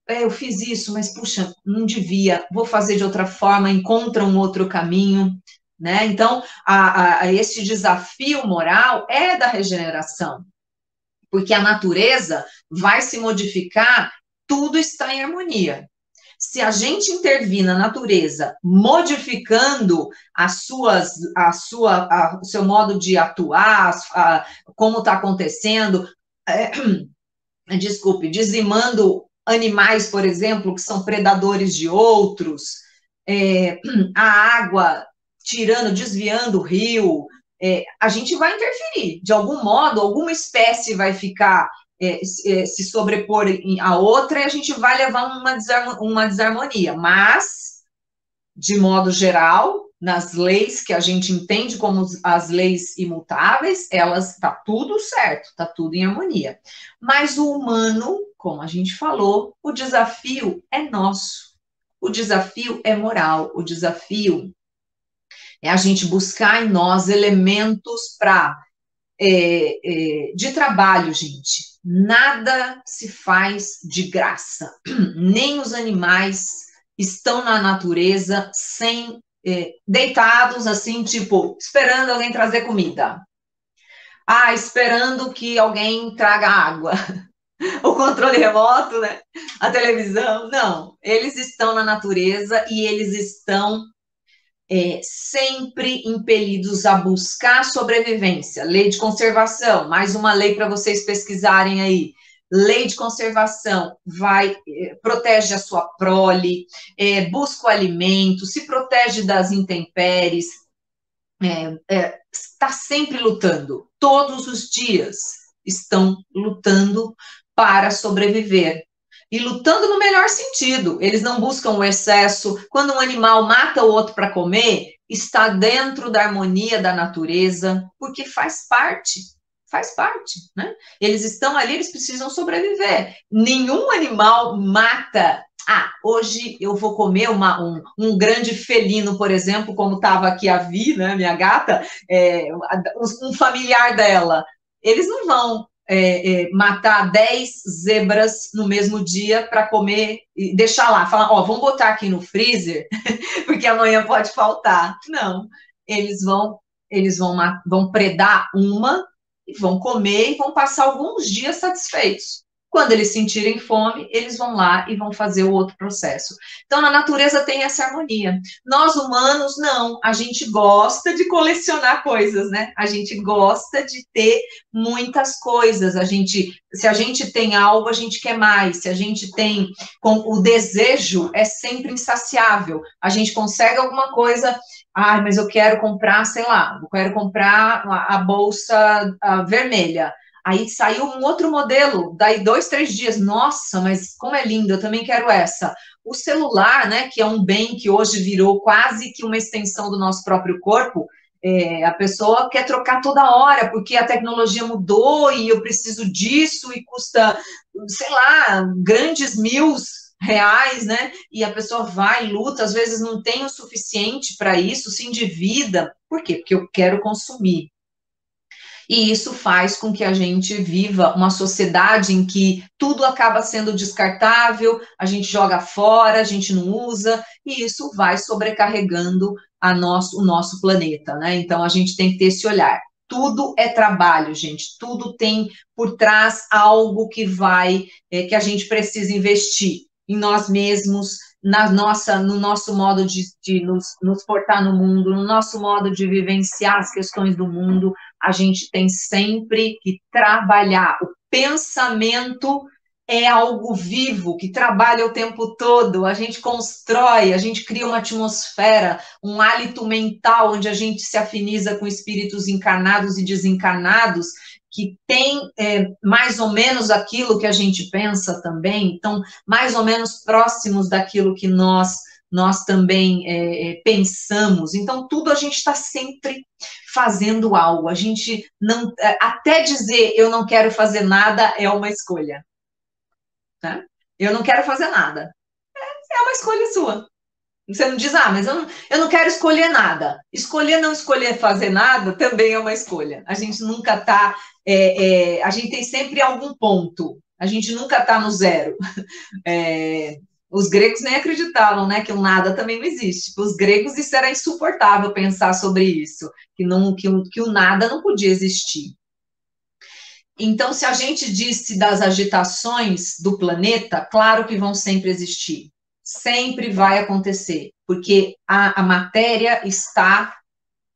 Eu fiz isso, mas, puxa, não devia, vou fazer de outra forma, encontra um outro caminho, né? Então, esse desafio moral é da regeneração, porque a natureza vai se modificar, tudo está em harmonia. Se a gente intervir na natureza, modificando o seu modo de atuar, como está acontecendo, dizimando animais, por exemplo, que são predadores de outros, a água desviando o rio, a gente vai interferir. De algum modo, alguma espécie vai ficar, se sobrepor a outra e a gente vai levar uma desarmonia. Mas, de modo geral, nas leis que a gente entende como as leis imutáveis, está tudo certo, está tudo em harmonia. Mas o humano, como a gente falou, o desafio é nosso. O desafio é moral, o desafio é a gente buscar em nós elementos de trabalho, gente. Nada se faz de graça. Nem os animais estão na natureza deitados assim, tipo, esperando alguém trazer comida. Esperando que alguém traga água. O controle remoto, né? A televisão. Não, eles estão na natureza e eles estão sempre impelidos a buscar sobrevivência. Lei de conservação, mais uma lei para vocês pesquisarem aí. Lei de conservação protege a sua prole, busca o alimento, se protege das intempéries, está sempre lutando, todos os dias estão lutando para sobreviver. E lutando no melhor sentido, eles não buscam o excesso. Quando um animal mata o outro para comer, está dentro da harmonia da natureza, porque faz parte, né? Eles estão ali, eles precisam sobreviver. Nenhum animal mata. Hoje eu vou comer um grande felino, por exemplo, como estava aqui a Vi, né, minha gata, um familiar dela. Eles não vão matar 10 zebras no mesmo dia para comer e deixar lá, falar, vamos botar aqui no freezer, porque amanhã pode faltar. Não, eles vão predar uma, e vão comer e vão passar alguns dias satisfeitos. Quando eles sentirem fome, eles vão lá e vão fazer o outro processo. Então, na natureza tem essa harmonia. Nós, humanos, não. A gente gosta de colecionar coisas, né? A gente gosta de ter muitas coisas. Se a gente tem algo, a gente quer mais. Se a gente tem... O desejo é sempre insaciável. A gente consegue alguma coisa... mas eu quero comprar, sei lá, eu quero comprar a bolsa vermelha. Aí saiu um outro modelo, daí 2, 3 dias, nossa, mas como é lindo, eu também quero essa. O celular, né, que é um bem que hoje virou quase que uma extensão do nosso próprio corpo, a pessoa quer trocar toda hora, porque a tecnologia mudou e eu preciso disso e custa, sei lá, grandes R$ 1.000, né? E a pessoa vai, luta, às vezes não tem o suficiente para isso, se endivida. Por quê? Porque eu quero consumir. E isso faz com que a gente viva uma sociedade em que tudo acaba sendo descartável, a gente joga fora, a gente não usa, e isso vai sobrecarregando o nosso planeta, né? Então, a gente tem que ter esse olhar. tudo é trabalho, gente. Tudo tem por trás algo que que a gente precisa investir em nós mesmos, no nosso modo de nos portar no mundo, no nosso modo de vivenciar as questões do mundo. A gente tem sempre que trabalhar. O pensamento é algo vivo, que trabalha o tempo todo, a gente constrói, a gente cria uma atmosfera, um hálito mental, onde a gente se afiniza com espíritos encarnados e desencarnados, que tem mais ou menos aquilo que a gente pensa também, então, mais ou menos próximos daquilo que nós também pensamos. Então, tudo a gente está sempre fazendo algo. A gente não... Até dizer eu não quero fazer nada é uma escolha. Né? Eu não quero fazer nada. É uma escolha sua. Você não diz, mas eu não quero escolher nada. Escolher não escolher fazer nada também é uma escolha. A gente nunca está... a gente tem sempre algum ponto. A gente nunca está no zero. Os gregos nem acreditavam, né, que o nada também não existe. Para os gregos isso era insuportável pensar sobre isso, que o nada não podia existir. Então, se a gente disse das agitações do planeta, claro que vão sempre existir. Sempre vai acontecer, porque a matéria está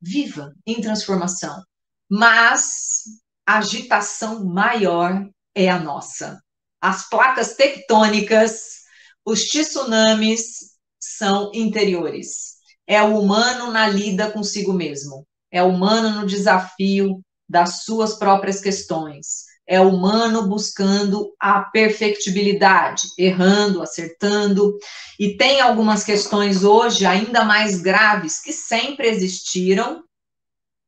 viva, em transformação. Mas a agitação maior é a nossa. As placas tectônicas, os tsunamis são interiores. É o humano na lida consigo mesmo. É o humano no desafio das suas próprias questões. É o humano buscando a perfectibilidade, errando, acertando. E tem algumas questões hoje ainda mais graves que sempre existiram.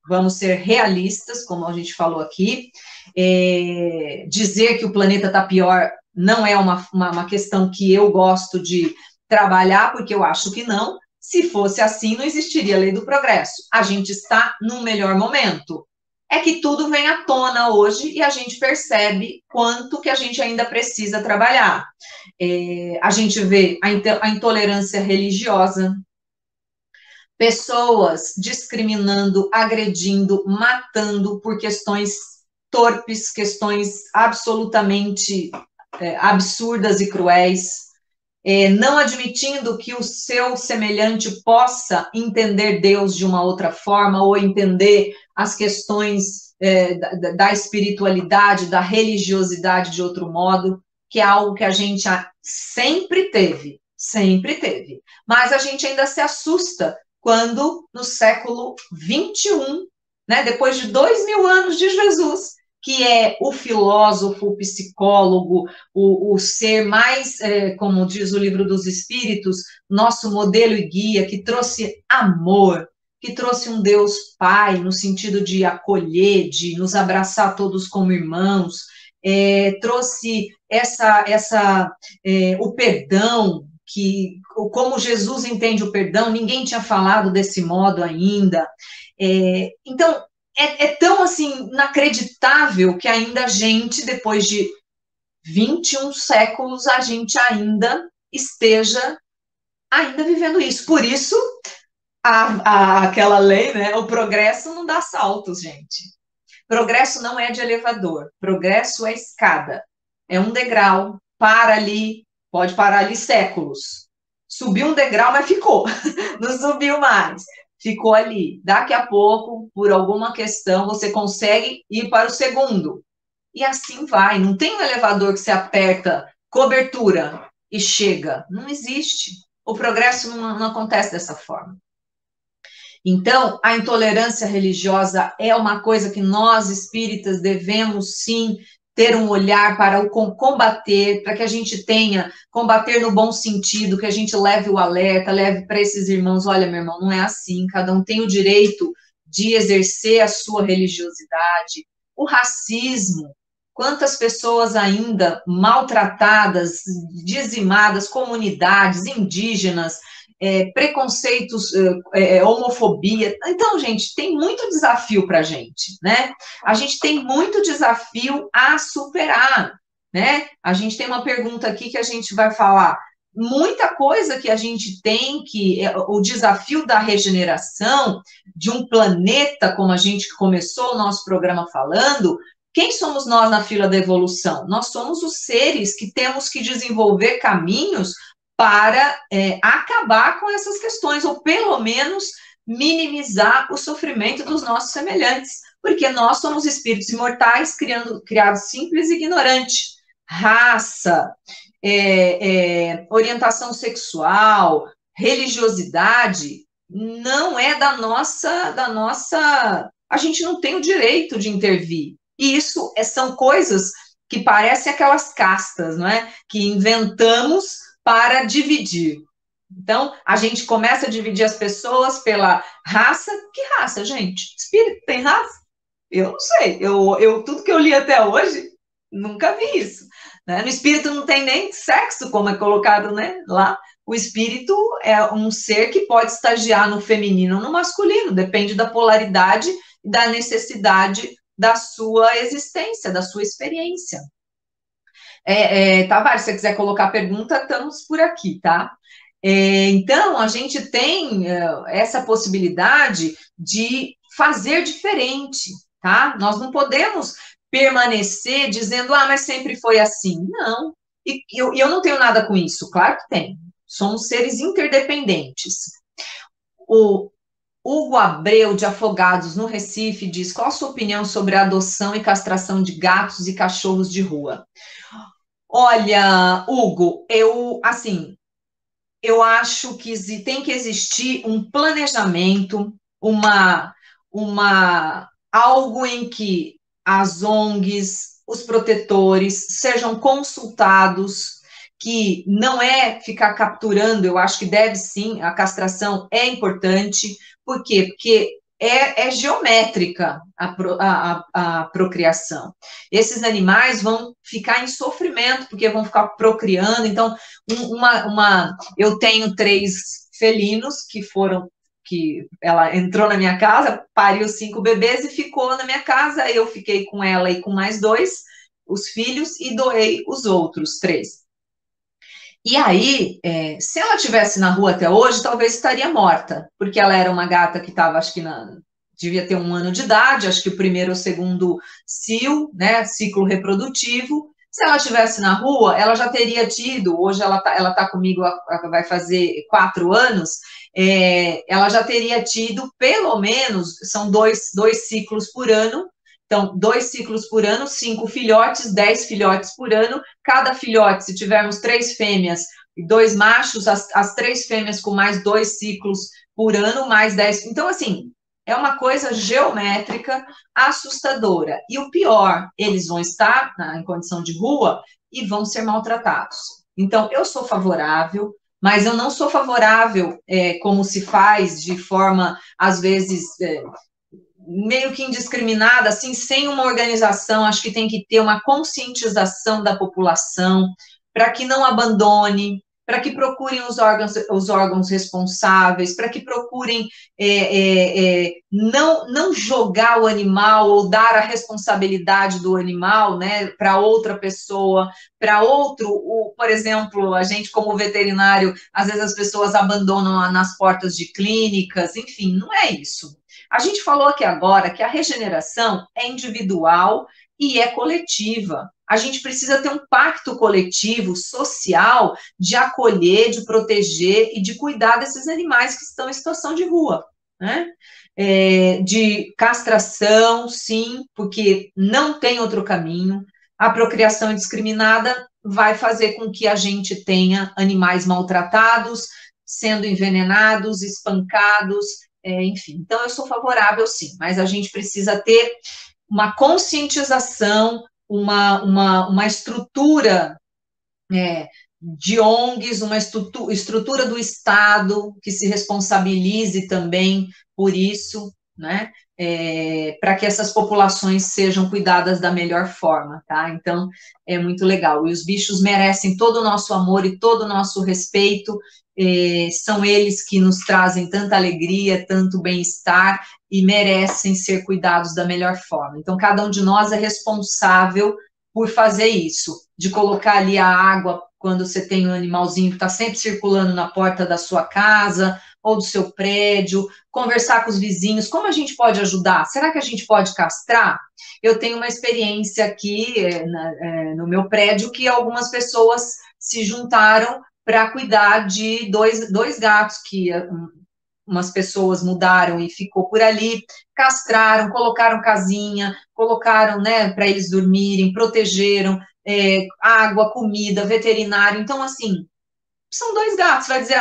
Vamos ser realistas, como a gente falou aqui. Dizer que o planeta está pior não é uma questão que eu gosto de trabalhar, porque eu acho que não. Se fosse assim, não existiria a lei do progresso. A gente está num melhor momento. É que tudo vem à tona hoje e a gente percebe quanto que a gente ainda precisa trabalhar. A gente vê a intolerância religiosa, pessoas discriminando, agredindo, matando por questões torpes, questões absolutamente absurdas e cruéis, não admitindo que o seu semelhante possa entender Deus de uma outra forma ou entender as questões da espiritualidade, da religiosidade de outro modo, que é algo que a gente sempre teve, mas a gente ainda se assusta quando no século 21, né, depois de 2000 anos de Jesus, que é o filósofo, o psicólogo, o ser mais, como diz o Livro dos Espíritos, nosso modelo e guia, que trouxe amor, que trouxe um Deus Pai, no sentido de acolher, de nos abraçar todos como irmãos, trouxe o perdão, como Jesus entende o perdão, ninguém tinha falado desse modo ainda. Então, é tão, assim, inacreditável que ainda a gente, depois de 21 séculos, a gente ainda esteja vivendo isso. Por isso, aquela lei, né? O progresso não dá saltos, gente. Progresso não é de elevador. Progresso é escada. É um degrau, pode parar ali séculos. Subiu um degrau, mas ficou. Não subiu mais. Ficou ali. Daqui a pouco, por alguma questão, você consegue ir para o segundo. E assim vai. Não tem um elevador que você aperta, cobertura, e chega. Não existe. O progresso não acontece dessa forma. Então, a intolerância religiosa é uma coisa que nós, espíritas, devemos, sim, ter um olhar para o combater, para que a gente tenha, combater no bom sentido, que a gente leve o alerta, leve para esses irmãos, olha, meu irmão, não é assim, cada um tem o direito de exercer a sua religiosidade. O racismo, quantas pessoas ainda maltratadas, dizimadas, comunidades indígenas, preconceitos, homofobia. Então, gente, tem muito desafio para a gente, né? A gente tem muito desafio a superar, né? A gente tem uma pergunta aqui que a gente vai falar. muita coisa que a gente tem, o desafio da regeneração de um planeta, como a gente começou o nosso programa falando, quem somos nós na fila da evolução? Nós somos os seres que temos que desenvolver caminhos para acabar com essas questões, ou pelo menos minimizar o sofrimento dos nossos semelhantes, porque nós somos espíritos imortais, criados simples e ignorantes. Raça, orientação sexual, religiosidade, não é da nossa... A gente não tem o direito de intervir. E isso são coisas que parecem aquelas castas, não é? Que inventamos para dividir. Então, a gente começa a dividir as pessoas pela raça. Que raça, gente? Espírito tem raça? Eu não sei. Tudo que eu li até hoje, nunca vi isso. Né? No espírito não tem nem sexo, como é colocado, né, lá. O espírito é um ser que pode estagiar no feminino ou no masculino, depende da polaridade e da necessidade da sua existência, da sua experiência. Tavares, se você quiser colocar pergunta, estamos por aqui, tá? Então, a gente tem essa possibilidade de fazer diferente, tá? Nós não podemos permanecer dizendo, mas sempre foi assim. Não. E eu não tenho nada com isso. Claro que tem. Somos seres interdependentes. O Hugo Abreu, de Afogados, no Recife, diz, qual a sua opinião sobre a adoção e castração de gatos e cachorros de rua? Olha, Hugo, eu acho que tem que existir um planejamento, algo em que as ONGs, os protetores, sejam consultados, que não é ficar capturando, eu acho que deve sim, a castração é importante. Por quê? Porque é geométrica a procriação. Esses animais vão ficar em sofrimento, porque vão ficar procriando. Então, eu tenho 3 felinos que ela entrou na minha casa, pariu 5 bebês e ficou na minha casa. Eu fiquei com ela e com mais 2, os filhos, e doei os outros 3. E aí, se ela estivesse na rua até hoje, talvez estaria morta, porque ela era uma gata que estava, acho que devia ter 1 ano de idade, acho que o primeiro ou segundo cio, né, ciclo reprodutivo. Se ela estivesse na rua, ela já teria tido, hoje ela tá comigo, vai fazer 4 anos, ela já teria tido, pelo menos, são 2 ciclos por ano. Então, 2 ciclos por ano, 5 filhotes, 10 filhotes por ano. Cada filhote, se tivermos 3 fêmeas e 2 machos, as 3 fêmeas com mais 2 ciclos por ano, mais 10. Então, assim, é uma coisa geométrica assustadora. E o pior, eles vão estar em condição de rua e vão ser maltratados. Então, eu sou favorável, mas eu não sou favorável como se faz de forma, às vezes... meio que indiscriminada, assim, sem uma organização. Acho que tem que ter uma conscientização da população para que não abandone, para que procurem os órgãos responsáveis, para que procurem não jogar o animal ou dar a responsabilidade do animal, né, para outra pessoa, para outro. Por exemplo, a gente como veterinário, às vezes as pessoas abandonam nas portas de clínicas, enfim, não é isso. A gente falou aqui agora que a regeneração é individual e é coletiva. A gente precisa ter um pacto coletivo, social, de acolher, de proteger e de cuidar desses animais que estão em situação de rua, né? De castração, sim, porque não tem outro caminho. A procriação indiscriminada vai fazer com que a gente tenha animais maltratados, sendo envenenados, espancados, enfim. Então, eu sou favorável, sim, mas a gente precisa ter uma conscientização, uma estrutura de ONGs, uma estrutura do Estado que se responsabilize também por isso, né? Para que essas populações sejam cuidadas da melhor forma, tá? Então, é muito legal. E os bichos merecem todo o nosso amor e todo o nosso respeito. São eles que nos trazem tanta alegria, tanto bem-estar e merecem ser cuidados da melhor forma. Então, cada um de nós é responsável por fazer isso, de colocar ali a água quando você tem um animalzinho que está sempre circulando na porta da sua casa ou do seu prédio, conversar com os vizinhos, como a gente pode ajudar? Será que a gente pode castrar? Eu tenho uma experiência aqui no meu prédio que algumas pessoas se juntaram para cuidar de dois gatos que umas pessoas mudaram e ficou por ali, castraram, colocaram casinha, colocaram, né, para eles dormirem, protegeram, água, comida, veterinário. Então, assim, são dois gatos. Vai dizer,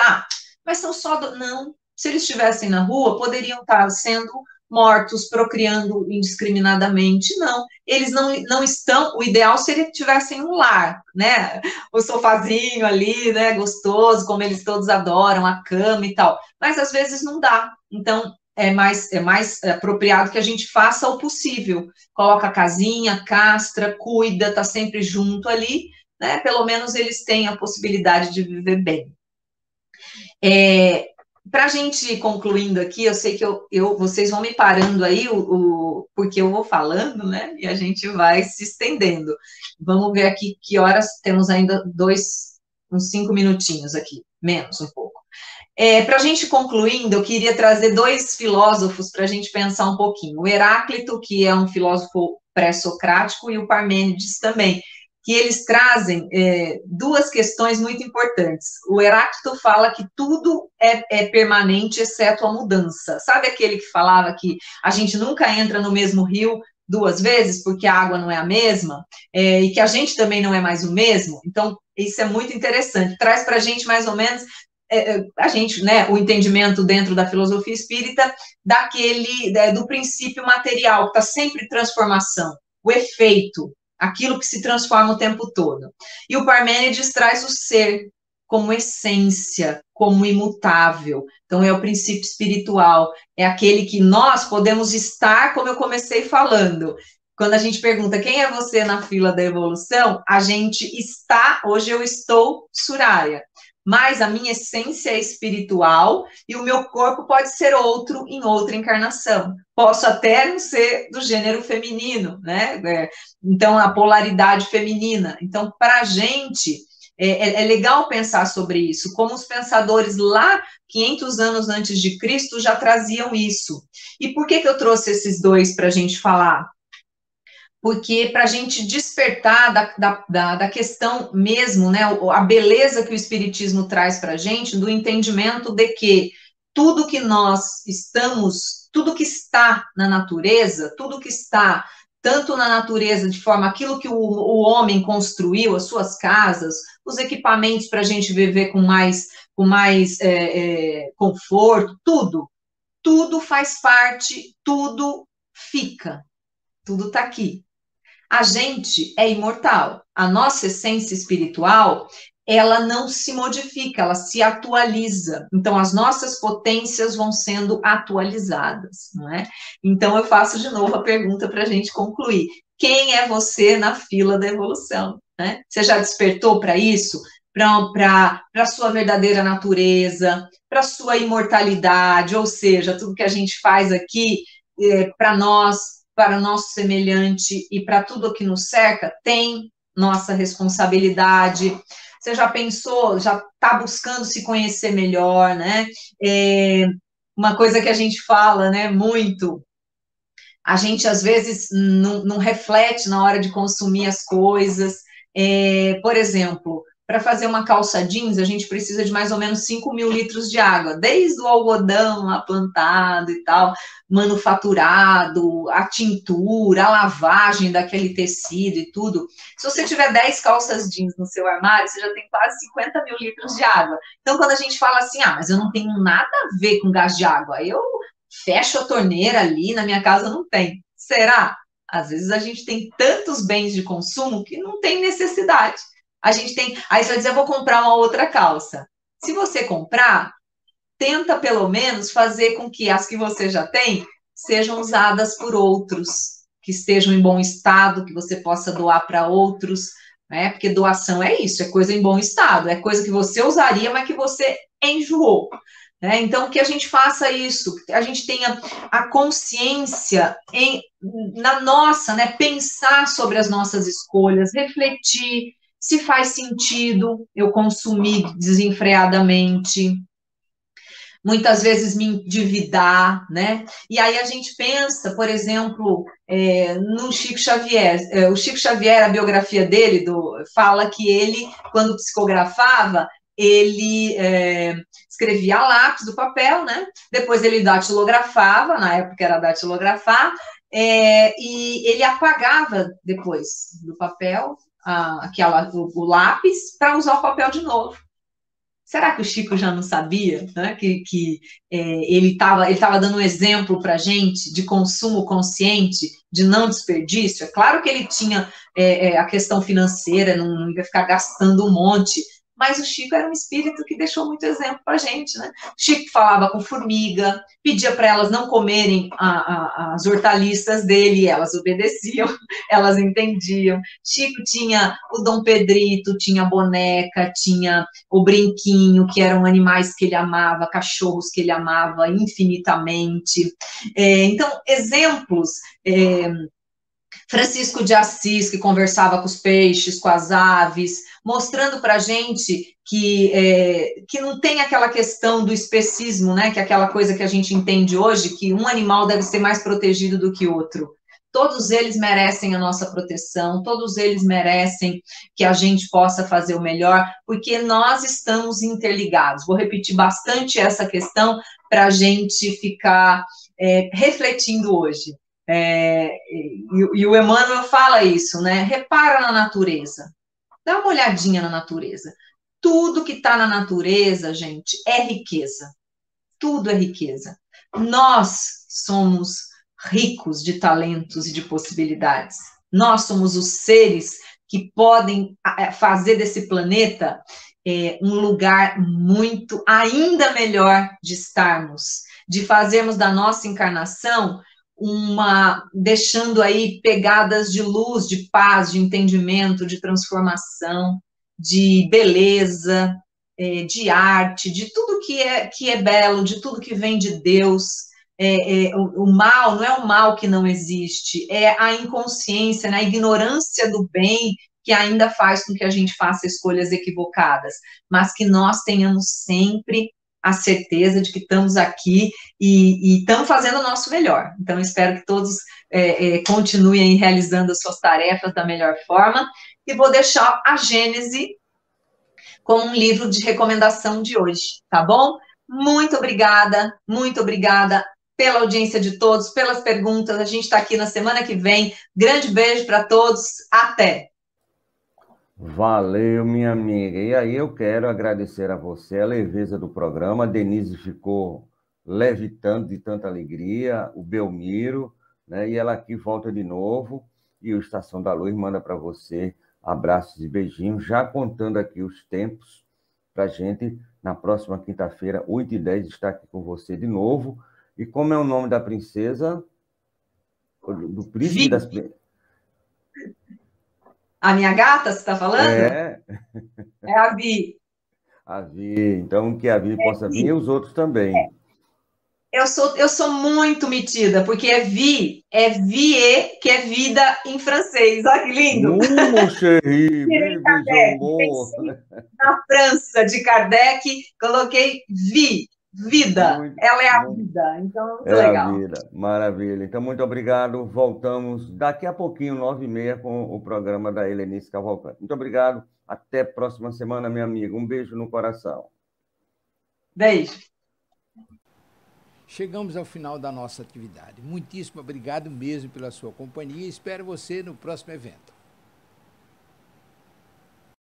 mas são só... Não, se eles estivessem na rua, poderiam estar sendo mortos, procriando indiscriminadamente. Não, eles não estão... O ideal seria que tivessem um lar, né? O sofazinho ali, né, gostoso, como eles todos adoram, a cama e tal. Mas, às vezes, não dá. Então, é mais apropriado que a gente faça o possível. Coloca a casinha, castra, cuida, tá sempre junto ali, né? Pelo menos eles têm a possibilidade de viver bem. Para a gente ir concluindo aqui, eu sei que vocês vão me parando aí, porque eu vou falando, né? E a gente vai se estendendo. Vamos ver aqui que horas temos ainda uns 5 minutinhos aqui, menos um pouco. Para a gente concluindo, eu queria trazer 2 filósofos para a gente pensar um pouquinho. O Heráclito, que é um filósofo pré-socrático, e o Parmênides também, que eles trazem 2 questões muito importantes. O Heráclito fala que tudo é permanente, exceto a mudança. Sabe aquele que falava que a gente nunca entra no mesmo rio 2 vezes, porque a água não é a mesma, e que a gente também não é mais o mesmo? Então, isso é muito interessante. Traz para a gente, mais ou menos, a gente, né, o entendimento dentro da filosofia espírita do princípio material, que está sempre em transformação, o efeito, aquilo que se transforma o tempo todo. E o Parmênides traz o ser como essência, como imutável. Então, é o princípio espiritual, é aquele que nós podemos estar, como eu comecei falando. Quando a gente pergunta quem é você na fila da evolução, a gente está, hoje eu estou Suraya, mas a minha essência é espiritual e o meu corpo pode ser outro em outra encarnação. Posso até não ser do gênero feminino, né? Então, a polaridade feminina. Então, para a gente, é legal pensar sobre isso, como os pensadores lá, 500 anos antes de Cristo, já traziam isso. E por que eu trouxe esses 2 para a gente falar? Porque para a gente despertar da questão mesmo, né, a beleza que o Espiritismo traz para a gente, do entendimento de que tudo que nós estamos, tudo que está na natureza, tudo que está tanto na natureza, de forma aquilo que o homem construiu, as suas casas, os equipamentos para a gente viver com mais conforto, tudo faz parte, tudo fica, tudo está aqui. A gente é imortal. A nossa essência espiritual, ela não se modifica, ela se atualiza. Então, as nossas potências vão sendo atualizadas, não é? Então, eu faço de novo a pergunta para a gente concluir. Quem é você na fila da evolução? Né? Você já despertou para isso? Para a sua verdadeira natureza, para a sua imortalidade, ou seja, tudo que a gente faz aqui para nós, para o nosso semelhante e para tudo o que nos cerca, tem nossa responsabilidade. Você já pensou, já está buscando se conhecer melhor, né? Uma coisa que a gente fala, né, muito, a gente às vezes não reflete na hora de consumir as coisas. Por exemplo, para fazer uma calça jeans, a gente precisa de mais ou menos 5.000 litros de água, desde o algodão lá plantado e tal, manufaturado, a tintura, a lavagem daquele tecido e tudo. Se você tiver 10 calças jeans no seu armário, você já tem quase 50.000 litros de água. Então, quando a gente fala assim, mas eu não tenho nada a ver com gás de água, eu fecho a torneira ali, na minha casa não tem. Será? Às vezes a gente tem tantos bens de consumo que não tem necessidade. A gente tem... Aí você vai dizer, eu vou comprar uma outra calça. Se você comprar, tenta pelo menos fazer com que as que você já tem sejam usadas por outros, que estejam em bom estado, que você possa doar para outros, né? Porque doação é isso, é coisa em bom estado, é coisa que você usaria, mas que você enjoou. né? Então, que a gente faça isso, que a gente tenha a consciência na nossa, né? Pensar sobre as nossas escolhas, refletir se faz sentido eu consumir desenfreadamente, muitas vezes me endividar, né? E aí a gente pensa, por exemplo, no Chico Xavier. O Chico Xavier, a biografia dele, fala que ele, quando psicografava, ele escrevia a lápis do papel, né? Depois ele datilografava, na época era datilografar, e ele apagava depois do papel o lápis para usar o papel de novo. Será que o Chico já não sabia, né, que ele estava dando um exemplo para a gente de consumo consciente, de não desperdício? É claro que ele tinha a questão financeira, não ia ficar gastando um monte, mas o Chico era um espírito que deixou muito exemplo para a gente, né? O Chico falava com formiga, pedia para elas não comerem as hortaliças dele, e elas obedeciam, elas entendiam. Chico tinha o Dom Pedrito, tinha a boneca, tinha o brinquinho, que eram animais que ele amava, cachorros que ele amava infinitamente. Então, exemplos. Francisco de Assis, que conversava com os peixes, com as aves, mostrando para a gente que não tem aquela questão do especismo, né? Que é aquela coisa que a gente entende hoje, que um animal deve ser mais protegido do que outro. Todos eles merecem a nossa proteção, todos eles merecem que a gente possa fazer o melhor, porque nós estamos interligados. Vou repetir bastante essa questão para a gente ficar refletindo hoje. E o Emmanuel fala isso, né? Repara na natureza, dá uma olhadinha na natureza. Tudo que está na natureza, gente, é riqueza. Tudo é riqueza. Nós somos ricos de talentos e de possibilidades. Nós somos os seres que podem fazer desse planeta um lugar muito, ainda melhor de estarmos, de fazermos da nossa encarnação deixando aí pegadas de luz, de paz, de entendimento, de transformação, de beleza, de arte, de tudo que é belo, de tudo que vem de Deus. O mal não é o mal que não existe, é a inconsciência, né, a ignorância do bem que ainda faz com que a gente faça escolhas equivocadas, mas que nós tenhamos sempre a certeza de que estamos aqui e estamos fazendo o nosso melhor. Então, espero que todos continuem realizando as suas tarefas da melhor forma, e vou deixar a Gênese como um livro de recomendação de hoje, tá bom? Muito obrigada pela audiência de todos, pelas perguntas. A gente está aqui na semana que vem. Grande beijo para todos. Até! Valeu, minha amiga. E aí eu quero agradecer a você a leveza do programa. A Denise ficou levitando de tanta alegria, o Belmiro, né? E ela aqui volta de novo. E o Estação da Luz manda para você abraços e beijinhos, já contando aqui os tempos para a gente, na próxima quinta-feira, 8h10, estar aqui com você de novo. E como é o nome da princesa? Do príncipe das princesas? A minha gata, você está falando? É a Vi. A Vi. Então, que a Vi possa vir e os outros também. Eu sou muito metida, porque é vie, que é vida em francês. Olha que lindo! Mon chéri, na França, de Kardec, coloquei vida. Ela é a vida. Então, muito legal. A vida, maravilha. Então, muito obrigado. Voltamos daqui a pouquinho, 9h30, com o programa da Helenice Cavalcante. Muito obrigado. Até a próxima semana, minha amiga. Um beijo no coração. Beijo. Chegamos ao final da nossa atividade. Muitíssimo obrigado mesmo pela sua companhia. Espero você no próximo evento.